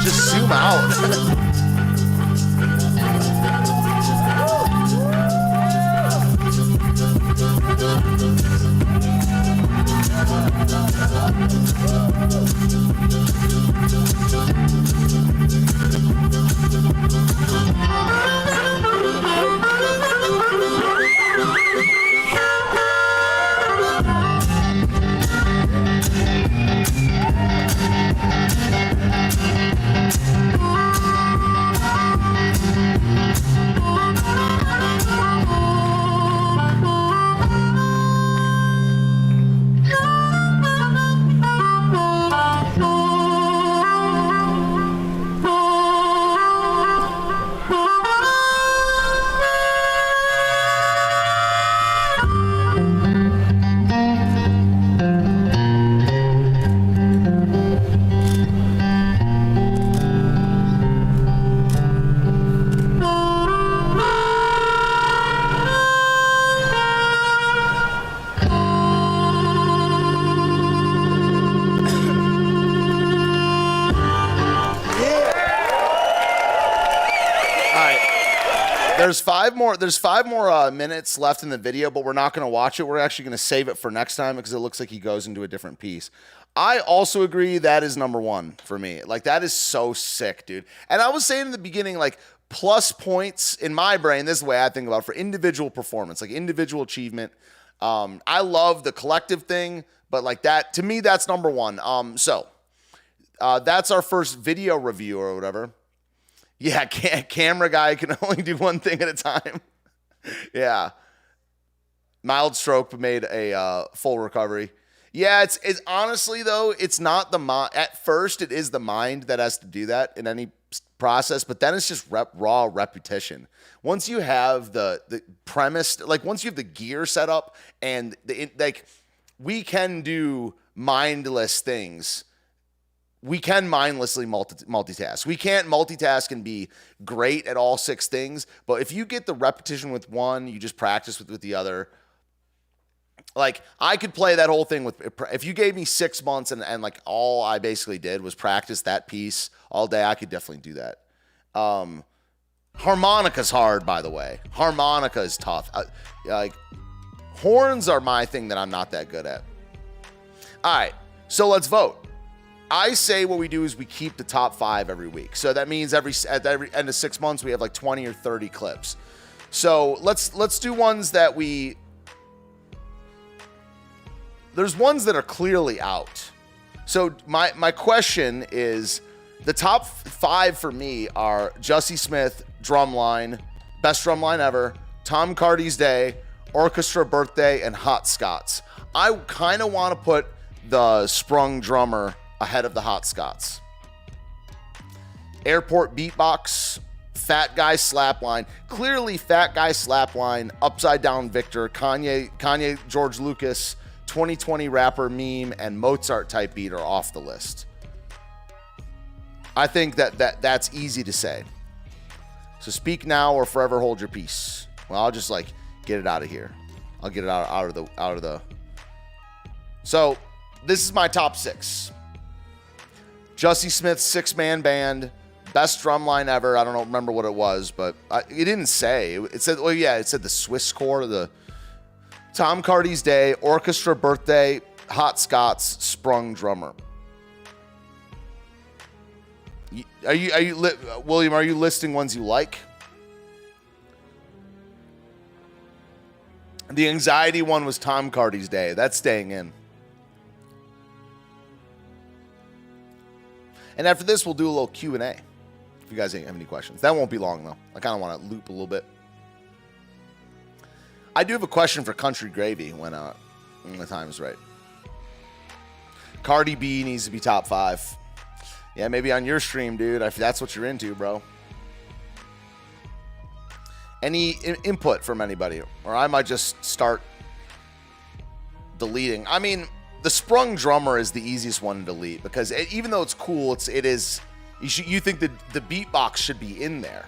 Just zoom out. There's five more minutes left in the video, but we're not going to watch it. We're actually going to save it for next time because it looks like he goes into a different piece. I also agree that is number 1 for me. Like, that is so sick, dude. And I was saying in the beginning, like, plus points in my brain, this is the way I think about it, for individual performance, like individual achievement. I love the collective thing, but like that, to me, that's number one. So that's our first video review or whatever. Yeah, camera guy can only do one thing at a time. Yeah. Mild stroke, but made a full recovery. Yeah, it's honestly, though, it's not the mind. At first, it is the mind that has to do that in any process, but then it's just raw repetition. Once you have the premise, like once you have the gear set up and like we can do mindless things. We can mindlessly multitask. We can't multitask and be great at all 6 things, but if you get the repetition with one, you just practice with the other. Like, I could play that whole thing with, if you gave me 6 months and like all I basically did was practice that piece all day, I could definitely do that. Harmonica's hard, by the way. Harmonica is tough. Like, horns are my thing that I'm not that good at. All right, so let's vote. I say what we do is we keep the top 5 every week. So that means at every end of 6 months, we have like 20 or 30 clips. So let's do ones that there's ones that are clearly out. So my question is, the top 5 for me are Jussie Smith, Drumline, Best Drumline Ever, Tom Cardy's Day, Orchestra Birthday, and Hot Scots. I kind of want to put the Sprung Drummer ahead of the Hot Scots. Airport Beatbox, Fat Guy Slapline. Clearly, Fat Guy Slapline, Upside Down Victor, Kanye George Lucas, 2020 rapper meme, and Mozart type beat are off the list. I think that's easy to say. So speak now or forever hold your peace. Well, I'll just like get it out of here. I'll get it out of the. So this is my top 6. Jussie Smith's 6-man band, Best Drumline Ever. I don't remember what it was, but it didn't say. It said, well, yeah, it said the Swiss Score, the Tom Cardy's Day, Orchestra Birthday, Hot Scots, Sprung Drummer. William, are you listing ones you like? The anxiety one was Tom Cardy's Day. That's staying in. And after this, we'll do a little Q&A. If you guys have any questions. That won't be long, though. I kind of want to loop a little bit. I do have a question for Country Gravy when the time is right. Cardi B needs to be top 5. Yeah, maybe on your stream, dude, if that's what you're into, bro. Any input from anybody? Or I might just start deleting. I mean, the Sprung Drummer is the easiest one to delete because even though it's cool, it is. You think that the beatbox should be in there.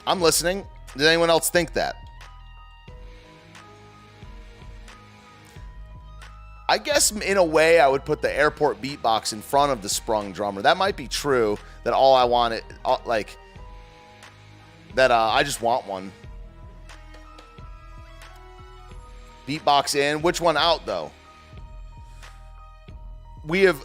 I'm listening. Did anyone else think that? I guess in a way I would put the airport beatbox in front of the Sprung Drummer. That might be true, that all I want it, like, that I just want one. Beatbox in. Which one out, though? We have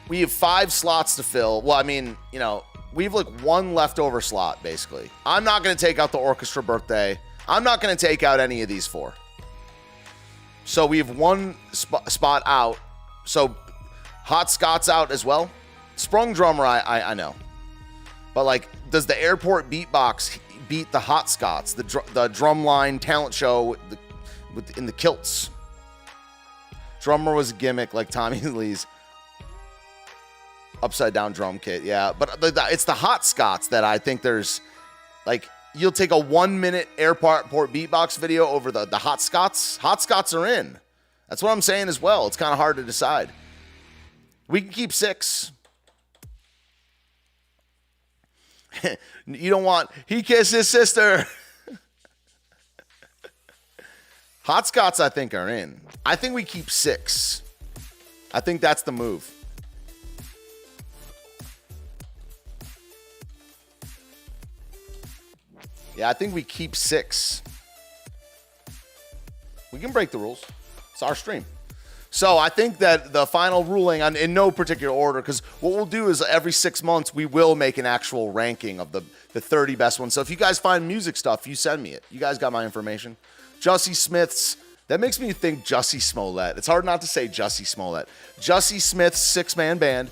5 slots to fill. Well, I mean, you know, we have like 1 leftover slot, basically. I'm not going to take out the Orchestra Birthday. I'm not going to take out any of these 4. So we have 1 spot out. So Hot Scots out as well. Sprung Drummer, I know. But like, does the airport beatbox beat the Hot Scots, the drumline talent show in the kilts? Drummer was a gimmick like Tommy Lee's upside down drum kit. Yeah, but it's the Hot Scots that I think there's like. You'll take a 1-minute airport beatbox video over the Hot Scots. Hot Scots are in. That's what I'm saying as well. It's kind of hard to decide. We can keep 6. You don't want, he kissed his sister. Hot Scots, I think, are in. I think we keep 6. I think that's the move. Yeah, I think we keep 6. We can break the rules. It's our stream. So I think that the final ruling, in no particular order, because what we'll do is every 6 months, we will make an actual ranking of the 30 best ones. So if you guys find music stuff, you send me it. You guys got my information. Jussie Smith's. That makes me think Jussie Smollett. It's hard not to say Jussie Smollett. Jussie Smith's 6-man band,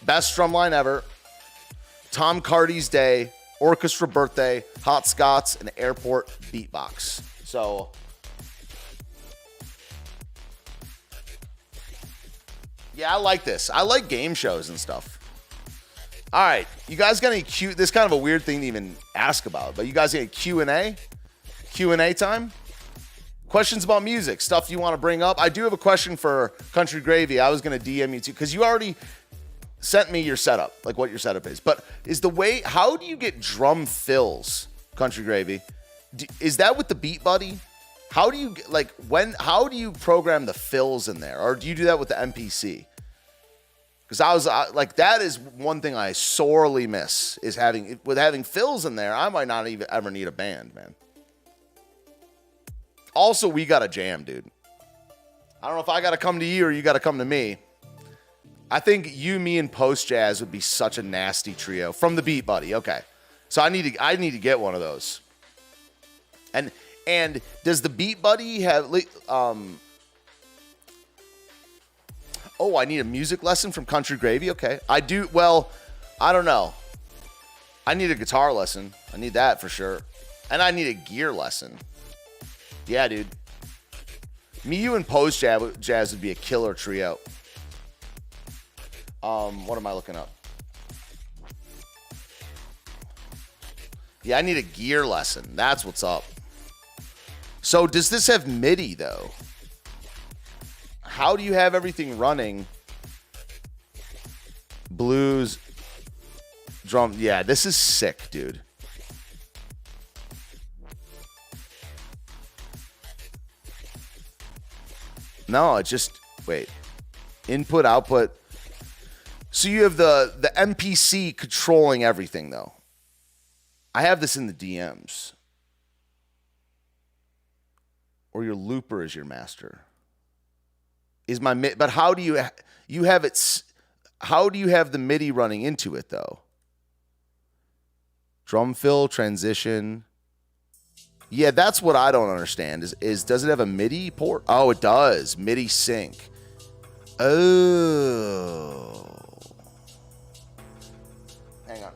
best drumline ever. Tom Cardy's Day, Orchestra Birthday, Hot Scots, and Airport Beatbox. So, yeah, I like this. I like game shows and stuff. All right, you guys got any Q? This is kind of a weird thing to even ask about, but you guys got any Q&A? Q&A time? Questions about music, stuff you want to bring up. I do have a question for Country Gravy. I was going to DM you too, because you already sent me your setup, like what your setup is. But is the way, how do you get drum fills, Country Gravy? Is that with the Beat Buddy? How do you, like, how do you program the fills in there? Or do you do that with the MPC? Because like, that is one thing I sorely miss, is having fills in there. I might not even ever need a band, man. Also, we got to jam, dude. I don't know if I got to come to you or you got to come to me. I think you, me, and Post Jazz would be such a nasty trio from the Beat Buddy. Okay, so I need to get one of those. And does the Beat Buddy have? Oh, I need a music lesson from Country Gravy. Okay, I do. Well, I don't know. I need a guitar lesson. I need that for sure, and I need a gear lesson. Yeah, dude. Me, you, and Post Jazz would be a killer trio. What am I looking up? Yeah, I need a gear lesson. That's what's up. So does this have MIDI, though? How do you have everything running? Blues, drum. Yeah, this is sick, dude. No, it just, wait. Input, output. So you have the MPC controlling everything, though. I have this in the DMs. Or your looper is your master. But how do you have it? How do you have the MIDI running into it, though? Drum fill, transition. Yeah, that's what I don't understand. Is does it have a MIDI port? Oh, it does. MIDI sync. Oh. Hang on.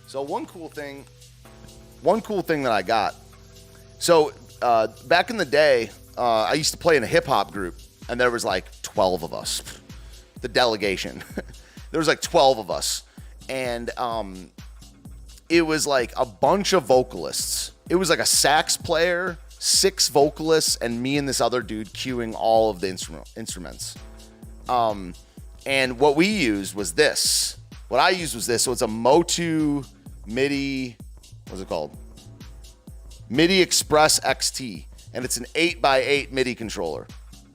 So one cool thing that I got. So back in the day, I used to play in a hip hop group, and there was like 12 of us. The delegation. There was like 12 of us, and it was like a bunch of vocalists. It was like a sax player, 6 vocalists, and me and this other dude cueing all of the instruments. And what we used was this. What I used was this. So it's a Motu MIDI. What's it called? MIDI Express XT. And it's an 8x8 MIDI controller.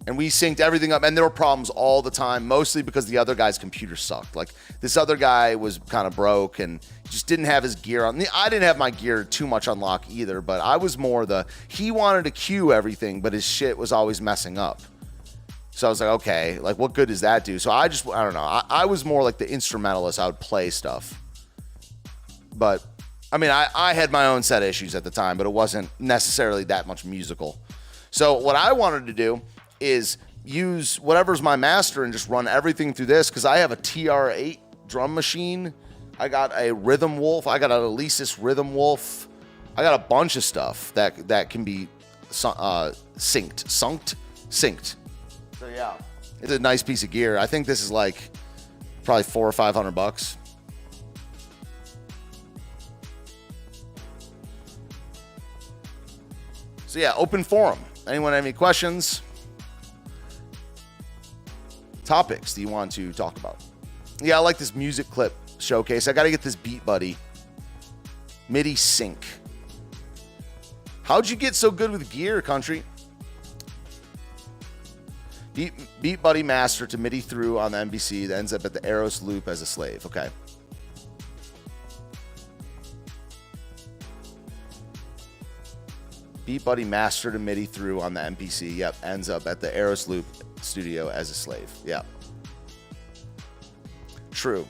And we synced everything up. And there were problems all the time, mostly because the other guy's computer sucked. Like, this other guy was kind of broke and just didn't have his gear on. I didn't have my gear too much on lock either, but I was more he wanted to cue everything, but his shit was always messing up. So I was like, okay, like, what good does that do? So I don't know. I was more like the instrumentalist. I would play stuff. But, I mean, I had my own set of issues at the time, but it wasn't necessarily that much musical. So what I wanted to do is use whatever's my master and just run everything through this, because I have a TR8 drum machine. I got a Rhythm Wolf. I got an Alesis Rhythm Wolf. I got a bunch of stuff that can be synced. So yeah, it's a nice piece of gear. I think this is like probably $400 or $500. So yeah, open forum. Anyone have any questions? Topics do you want to talk about? Yeah, I like this music clip showcase. I got to get this Beat Buddy MIDI sync. How'd you get so good with gear, country? Beat Buddy master to MIDI through on the MPC that ends up at the Eros loop as a slave. Okay. Beat Buddy master to MIDI through on the MPC. Yep, ends up at the Eros loop studio as a slave. Yeah. True.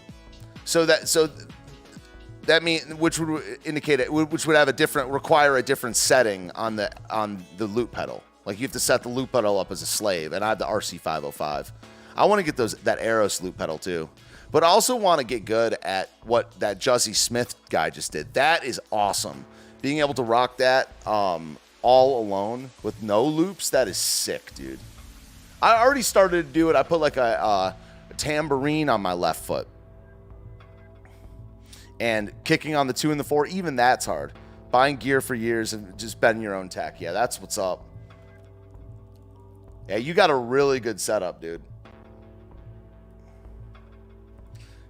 So that means, which would indicate it, which would have require a different setting on the loop pedal. Like you have to set the loop pedal up as a slave, and I have the RC505. I want to get that Eros loop pedal too, but I also want to get good at what that Jussie Smith guy just did. That is awesome. Being able to rock that all alone with no loops, that is sick, dude. I already started to do it. I put like a tambourine on my left foot. And kicking on the 2 and the 4, even that's hard. Buying gear for years and just bending your own tech. Yeah, that's what's up. Yeah, you got a really good setup, dude.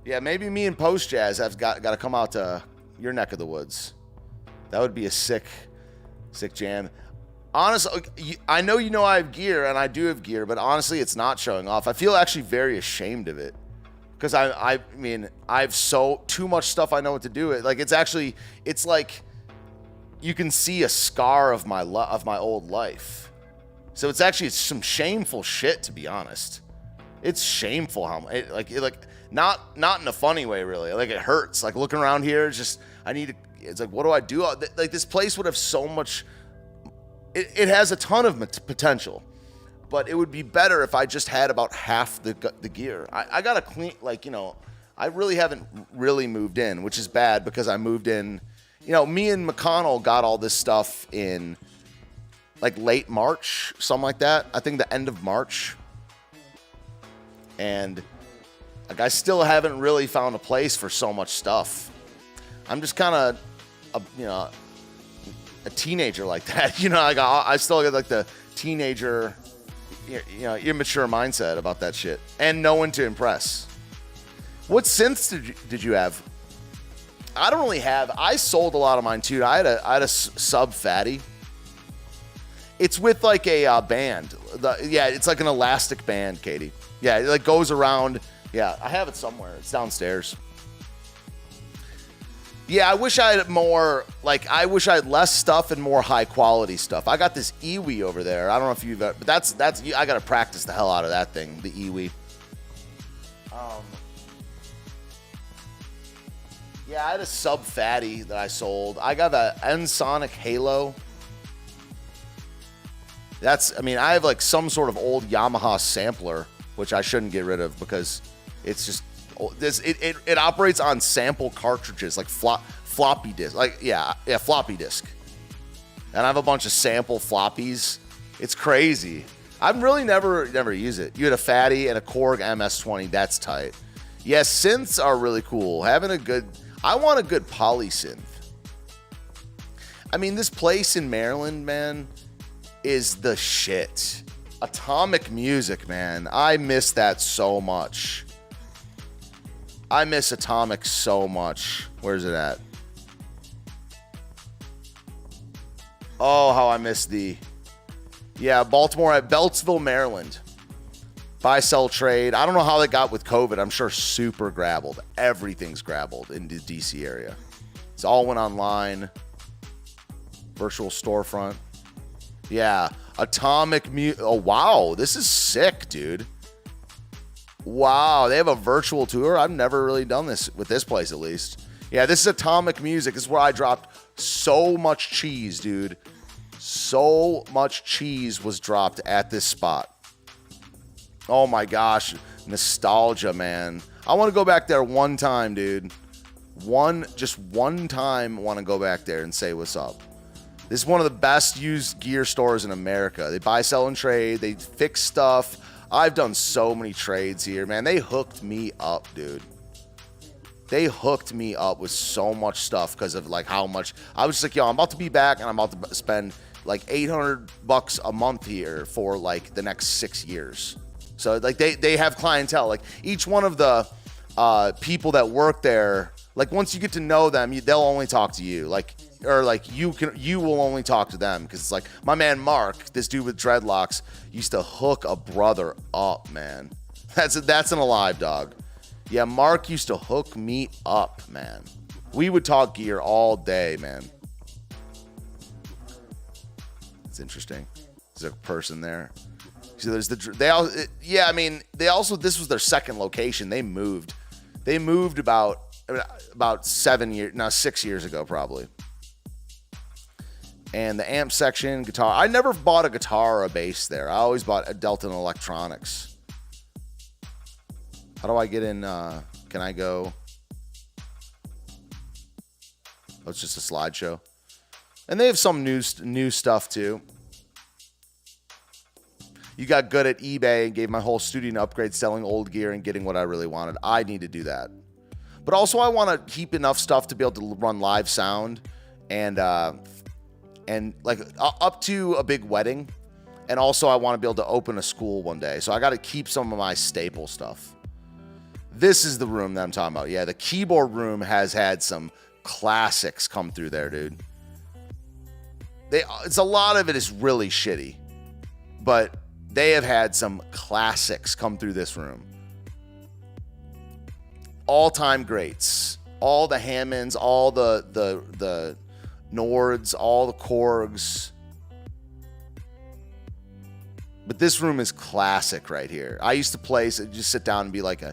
Yeah, maybe me and Post Jazz have got to come out to your neck of the woods. That would be a sick jam. Honestly, I know you know I have gear, and I do have gear, but honestly, it's not showing off. I feel actually very ashamed of it. Because I mean, I have too much stuff I know what to do with. Like, it's like you can see a scar of my old life. So it's some shameful shit, to be honest. It's shameful how not in a funny way, really. Like, it hurts. Like, looking around here, it's like, what do I do? Like, this place would have so much. It has a ton of potential. But it would be better if I just had about half the gear. I got to clean, I really haven't really moved in, which is bad because I moved in, me and McConnell got all this stuff in like late March, something like that. I think the end of March. And like, I still haven't really found a place for so much stuff. I'm just kind of, a teenager like that. I still get like the teenager, immature mindset about that shit, and no one to impress. What synths did you have? I don't really have. I sold a lot of mine too. I had a sub fatty. It's with like a band. It's like an elastic band, Katie. Yeah, it like goes around. Yeah, I have it somewhere. It's downstairs. Yeah, I wish I had more, I wish I had less stuff and more high quality stuff. I got this Iwi over there. I don't know if you've, but that's, I got to practice the hell out of that thing, the Iwi. Yeah, I had a sub fatty that I sold. I got a Ensonic Halo. I have like some sort of old Yamaha sampler, which I shouldn't get rid of because it's just, it operates on sample cartridges, like floppy disk, floppy disk. And I have a bunch of sample floppies. It's crazy. I've really never used it. You had a fatty and a Korg MS-20. That's tight. Yes, synths are really cool. I want a good poly synth. I mean, this place in Maryland, man, is the shit. Atomic Music, man. I miss that so much. I miss Atomic so much. Where's it at? Oh, how I miss Baltimore at Beltsville, Maryland. Buy, sell, trade. I don't know how they got with COVID. I'm sure super grabbled. Everything's grabbled in the DC area. It's all went online. Virtual storefront. Yeah. Atomic Music. Oh, wow. This is sick, dude. Wow, they have a virtual tour. I've never really done this with this place, at least. Yeah, this is Atomic Music. This is where I dropped so much cheese, dude. So much cheese was dropped at this spot. Oh my gosh, nostalgia, man. I want to go back there one time, dude. Just one time, want to go back there and say what's up. This is one of the best used gear stores in America. They buy, sell, and trade. They fix stuff. I've done so many trades here, man. They hooked me up, dude. They hooked me up with so much stuff because of like how much I was just like, yo, I'm about to be back and I'm about to spend like $800 a month here for like the next 6 years. So like they have clientele. Like each one of the people that work there, like once you get to know them, they'll only talk to you. You will only talk to them because it's like my man Mark, this dude with dreadlocks, used to hook a brother up, man. That's an alive dog. Yeah, Mark used to hook me up, man. We would talk gear all day, man. It's interesting. There's a person there. So there's they all, yeah, I mean, they also, this was their second location. They moved about 6 years ago, probably. And the amp section, guitar. I never bought a guitar or a bass there. I always bought a Delta Electronics. How do I get in? Can I go? Oh, it's just a slideshow. And they have some new stuff too. You got good at eBay and gave my whole studio an upgrade selling old gear and getting what I really wanted. I need to do that. But also I want to keep enough stuff to be able to run live sound and like up to a big wedding. And also I want to be able to open a school one day. So I got to keep some of my staple stuff. This is the room that I'm talking about. Yeah, the keyboard room has had some classics come through there, dude. It's a lot of it is really shitty. But they have had some classics come through this room. All-time greats. All the Hammonds, all the Nords, all the Korgs. But this room is classic right here. I used to play, so just sit down and be like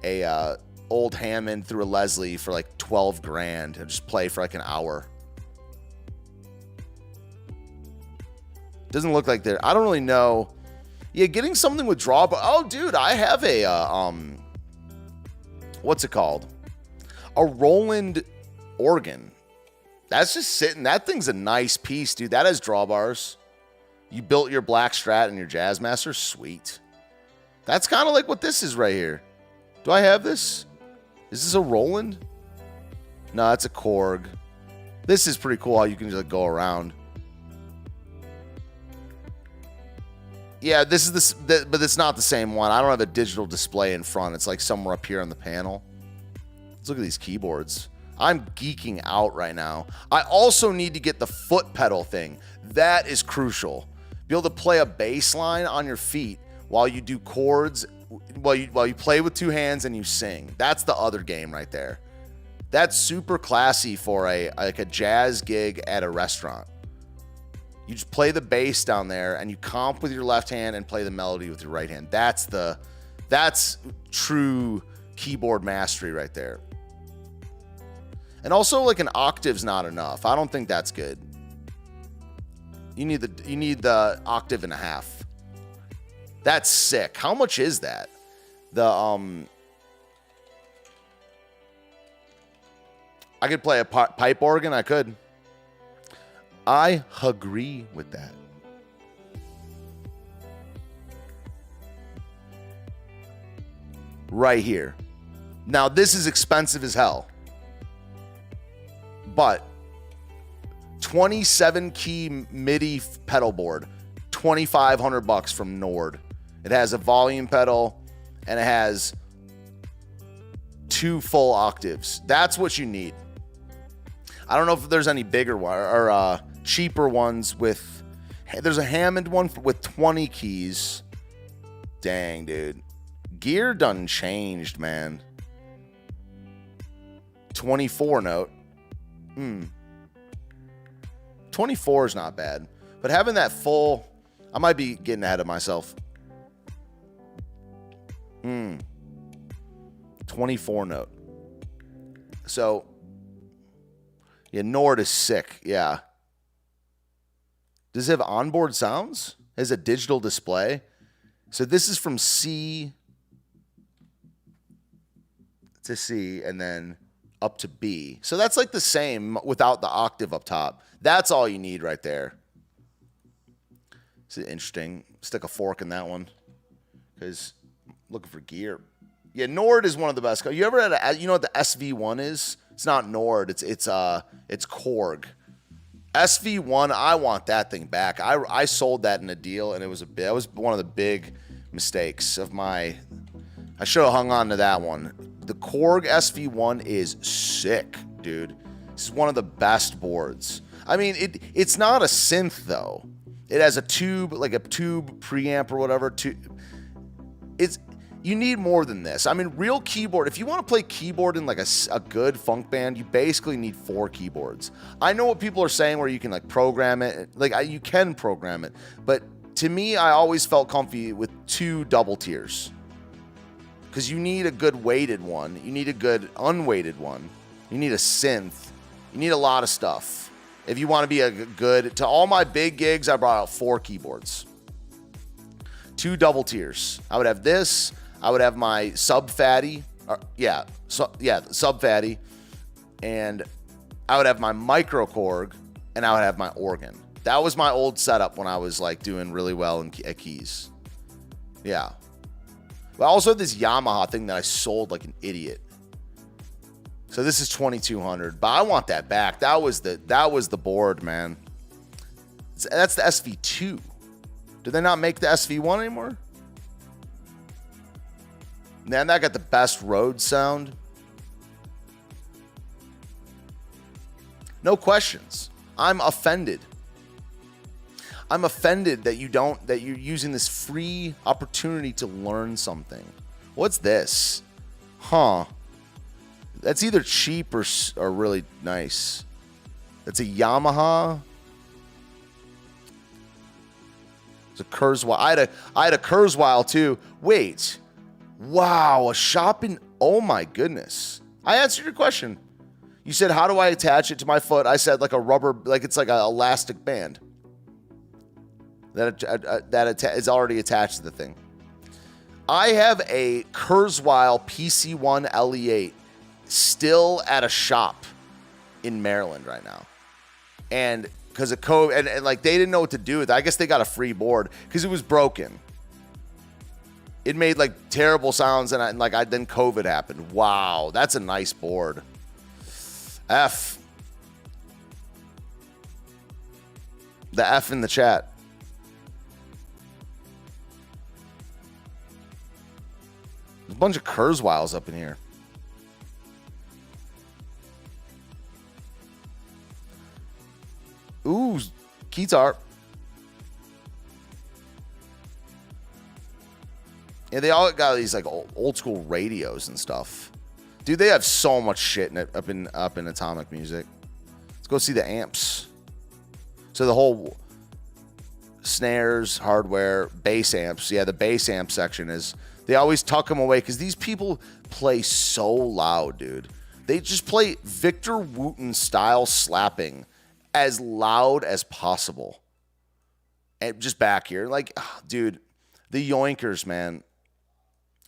a old Hammond through a Leslie for like 12 grand and just play for like an hour. Doesn't look like they're, I don't really know. Yeah, getting something with draw, but oh dude, I have a what's it called? A Roland organ. That's just sitting. That thing's a nice piece, dude. That has drawbars. You built your Black Strat and your Jazzmaster? Sweet. That's kind of like what this is right here. Do I have this? Is this a Roland? No, it's a Korg. This is pretty cool how you can just go around. Yeah, this is but it's not the same one. I don't have a digital display in front. It's like somewhere up here on the panel. Let's look at these keyboards. I'm geeking out right now. I also need to get the foot pedal thing. That is crucial. Be able to play a bass line on your feet while you do chords, while you play with two hands and you sing. That's the other game right there. That's super classy for a jazz gig at a restaurant. You just play the bass down there and you comp with your left hand and play the melody with your right hand. That's true keyboard mastery right there. And also, like, an octave's not enough. I don't think that's good. You need the octave and a half. That's sick. How much is that? I could play a pipe organ. I could. I agree with that. Right here. Now, this is expensive as hell. But 27 key MIDI pedal board, $2,500 from Nord. It has a volume pedal and it has 2 full octaves. That's what you need. I don't know if there's any bigger one or cheaper ones with. There's a Hammond one with 20 keys. Dang, dude. Gear done changed, man. 24 note. 24 is not bad. But having that full, I might be getting ahead of myself. 24 note. So, yeah, Nord is sick. Yeah. Does it have onboard sounds? It has a digital display. So this is from C to C and then up to B. So that's like the same without the octave up top. That's all you need right there. It's interesting. Stick a fork in that one because looking for gear. Yeah, Nord is one of the best. You ever had you know what the SV1 is? It's not Nord. It's Korg. SV1. I want that thing back. I sold that in a deal, and that was one of the big mistakes of my. I should have hung on to that one. The Korg SV1 is sick, dude. This is one of the best boards. I mean, it's not a synth though. It has a tube, like a tube preamp or whatever. You need more than this. I mean, real keyboard. If you want to play keyboard in like a good funk band, you basically need 4 keyboards. I know what people are saying where you can like program it. Like you can program it, but to me, I always felt comfy with 2 double tiers. Because you need a good weighted one. You need a good unweighted one. You need a synth. You need a lot of stuff. If you want to be a good... To all my big gigs, I brought out 4 keyboards. 2 double tiers. I would have this. I would have my sub-fatty. Sub-fatty. And I would have my micro Korg. And I would have my organ. That was my old setup when I was like doing really well at keys. Yeah. But I also have this Yamaha thing that I sold like an idiot. So this is $2,200, but I want that back. That was the board, man. That's the SV2. Do they not make the SV1 anymore? Man, that got the best Rhodes sound. No questions. I'm offended. I'm offended that you're using this free opportunity to learn something. What's this? Huh. That's either cheap or really nice. That's a Yamaha. It's a Kurzweil. I had a Kurzweil too. Wait. Wow, a Chopin. Oh my goodness. I answered your question. You said, how do I attach it to my foot? I said like a rubber, like it's like an elastic band. That is already attached to the thing. I have a Kurzweil PC1 LE8 still at a shop in Maryland right now. And because of COVID, and like they didn't know what to do with it. I guess they got a free board because it was broken. It made like terrible sounds, and then COVID happened. Wow, that's a nice board. F. The F in the chat. There's a bunch of Kurzweils up in here. Ooh, guitar. Yeah, they all got these like old school radios and stuff. Dude, they have so much shit up in Atomic Music. Let's go see the amps. So the whole snares, hardware, bass amps. Yeah, the bass amp section is... They always tuck them away because these people play so loud, dude. They just play Victor Wooten style slapping as loud as possible. And just back here. Like, dude, the Yoinkers, man.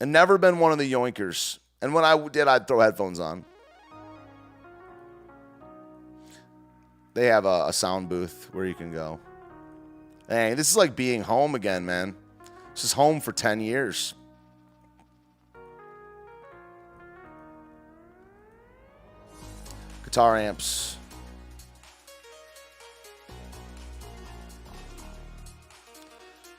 I've never been one of the Yoinkers. And when I did, I'd throw headphones on. They have a sound booth where you can go. Dang, this is like being home again, man. This is home for 10 years. Guitar amps.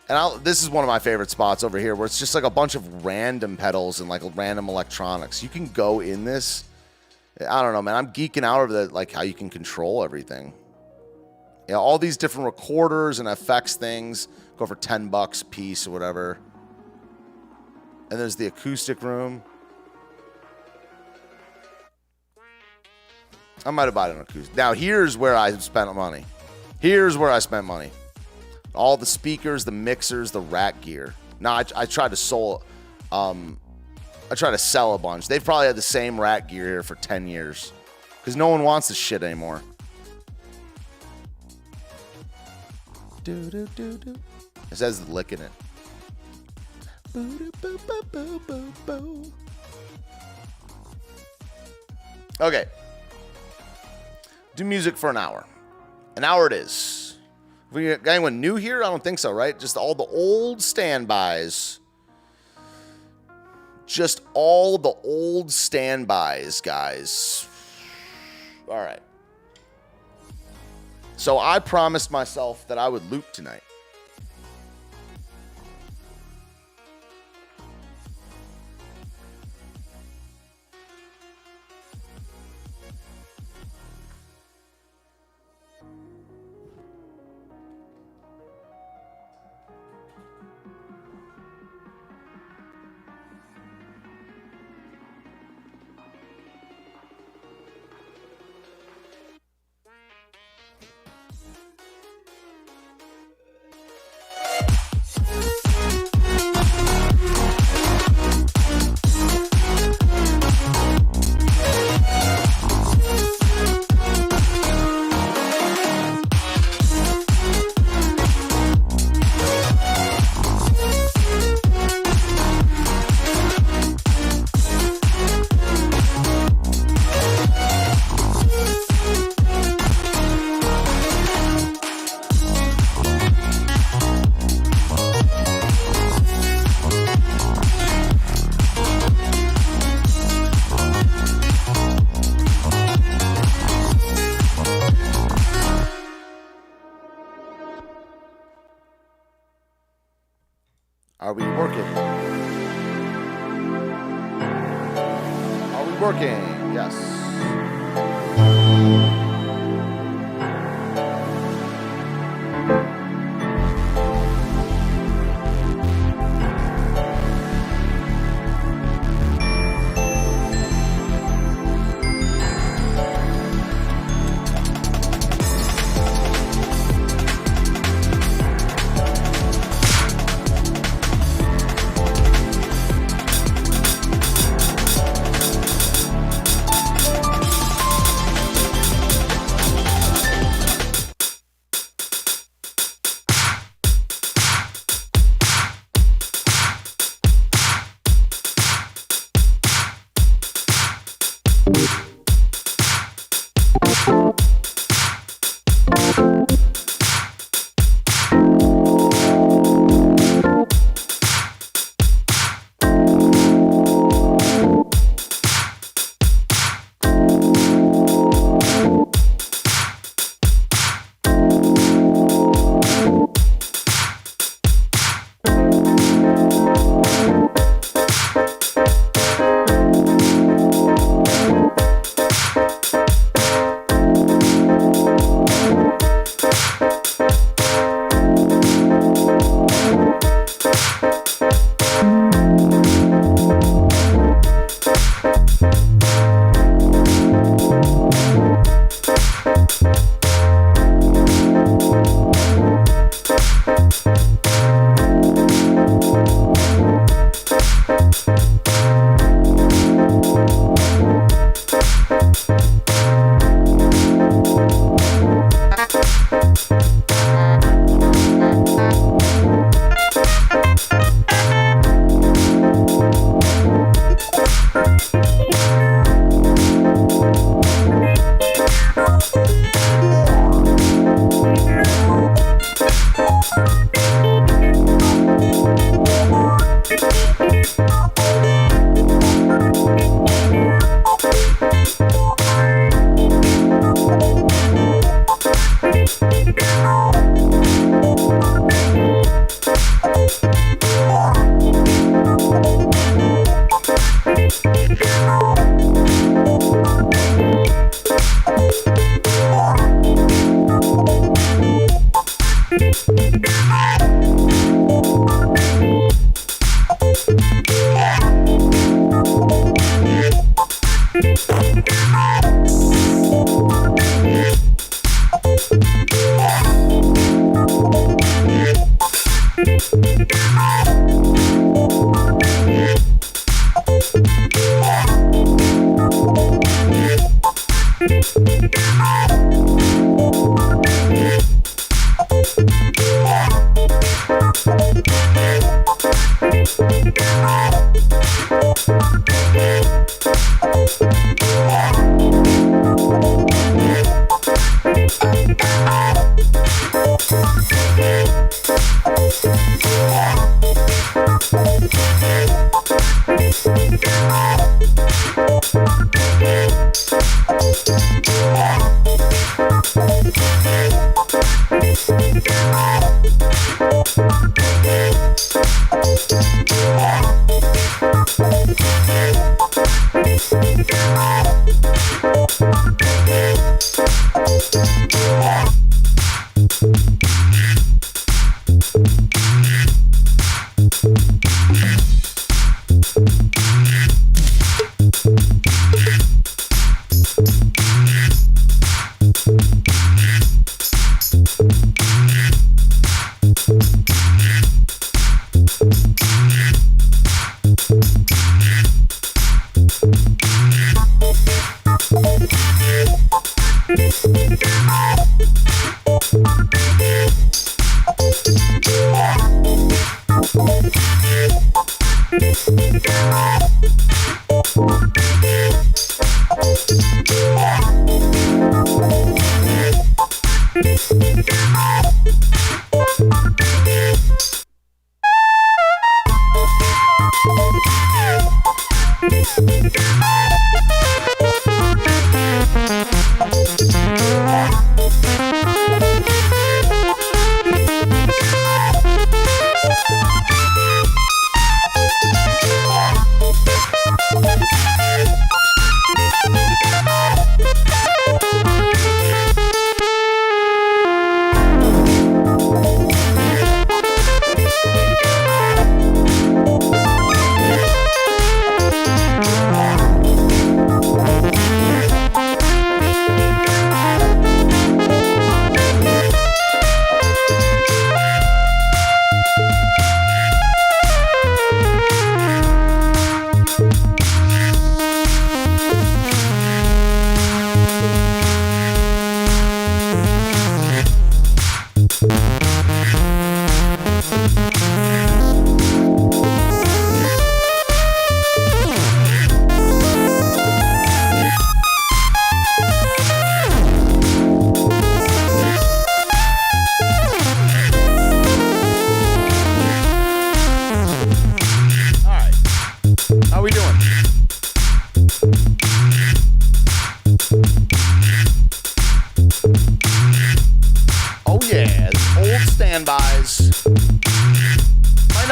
And this is one of my favorite spots over here where it's just like a bunch of random pedals and like random electronics. You can go in this. I don't know, man. I'm geeking out over like how you can control everything. Yeah, all these different recorders and effects things go for $10 a piece or whatever. And there's the acoustic room. I might have bought an acoustic. Now, here's where I spent money. Here's where I spent money. All the speakers, the mixers, the rack gear. Now, I tried to sell a bunch. They've probably had the same rack gear here for 10 years. Because no one wants this shit anymore. It says licking it. Okay. Do music for an hour. An hour it is. We got anyone new here? I don't think so, right? Just all the old standbys. Just all the old standbys, guys. All right. So I promised myself that I would loop tonight. Working, yes.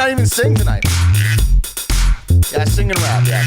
not even sing tonight. Yeah, sing and rap, yeah.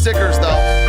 stickers, though.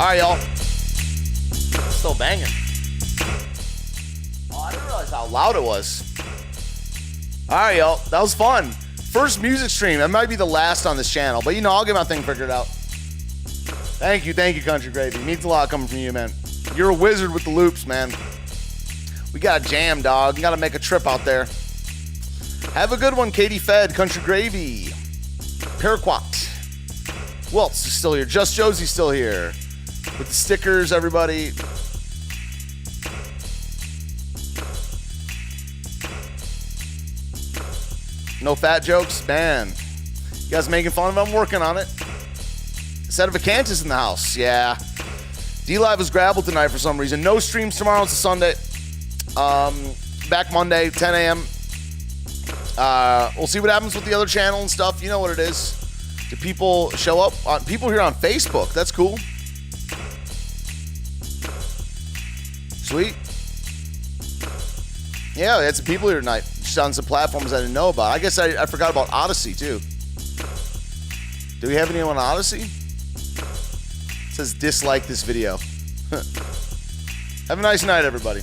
right, y'all. Still banging. Oh, I didn't realize how loud it was. All right, y'all. That was fun. First music stream. That might be the last on this channel, but I'll get my thing figured out. Thank you, Country Gravy. Means a lot coming from you, man. You're a wizard with the loops, man. We got a jam, dog. You got to make a trip out there. Have a good one, Katie Fed, Country Gravy, Paraquat. Who else is still here? Just Josie's still here. With the stickers, everybody. No fat jokes? Man. You guys making fun of it? I'm working on it. Set of Acanthus in the house. Yeah. D-Live was grabbled tonight for some reason. No streams tomorrow. It's a Sunday. Back Monday, 10 a.m. We'll see what happens with the other channel and stuff. You know what it is. Do people show up? People here on Facebook. That's cool. Sweet. Yeah, we had some people here tonight. Just on some platforms I didn't know about. I guess I forgot about Odyssey, too. Do we have anyone on Odyssey? It says dislike this video. Have a nice night, everybody.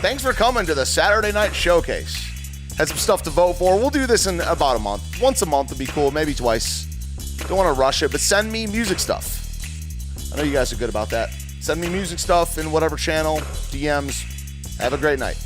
Thanks for coming to the Saturday Night Showcase. Had some stuff to vote for. We'll do this in about a month. Once a month would be cool, maybe twice. Don't want to rush it, but send me music stuff. I know you guys are good about that. Send me music stuff in whatever channel, DMs. Have a great night.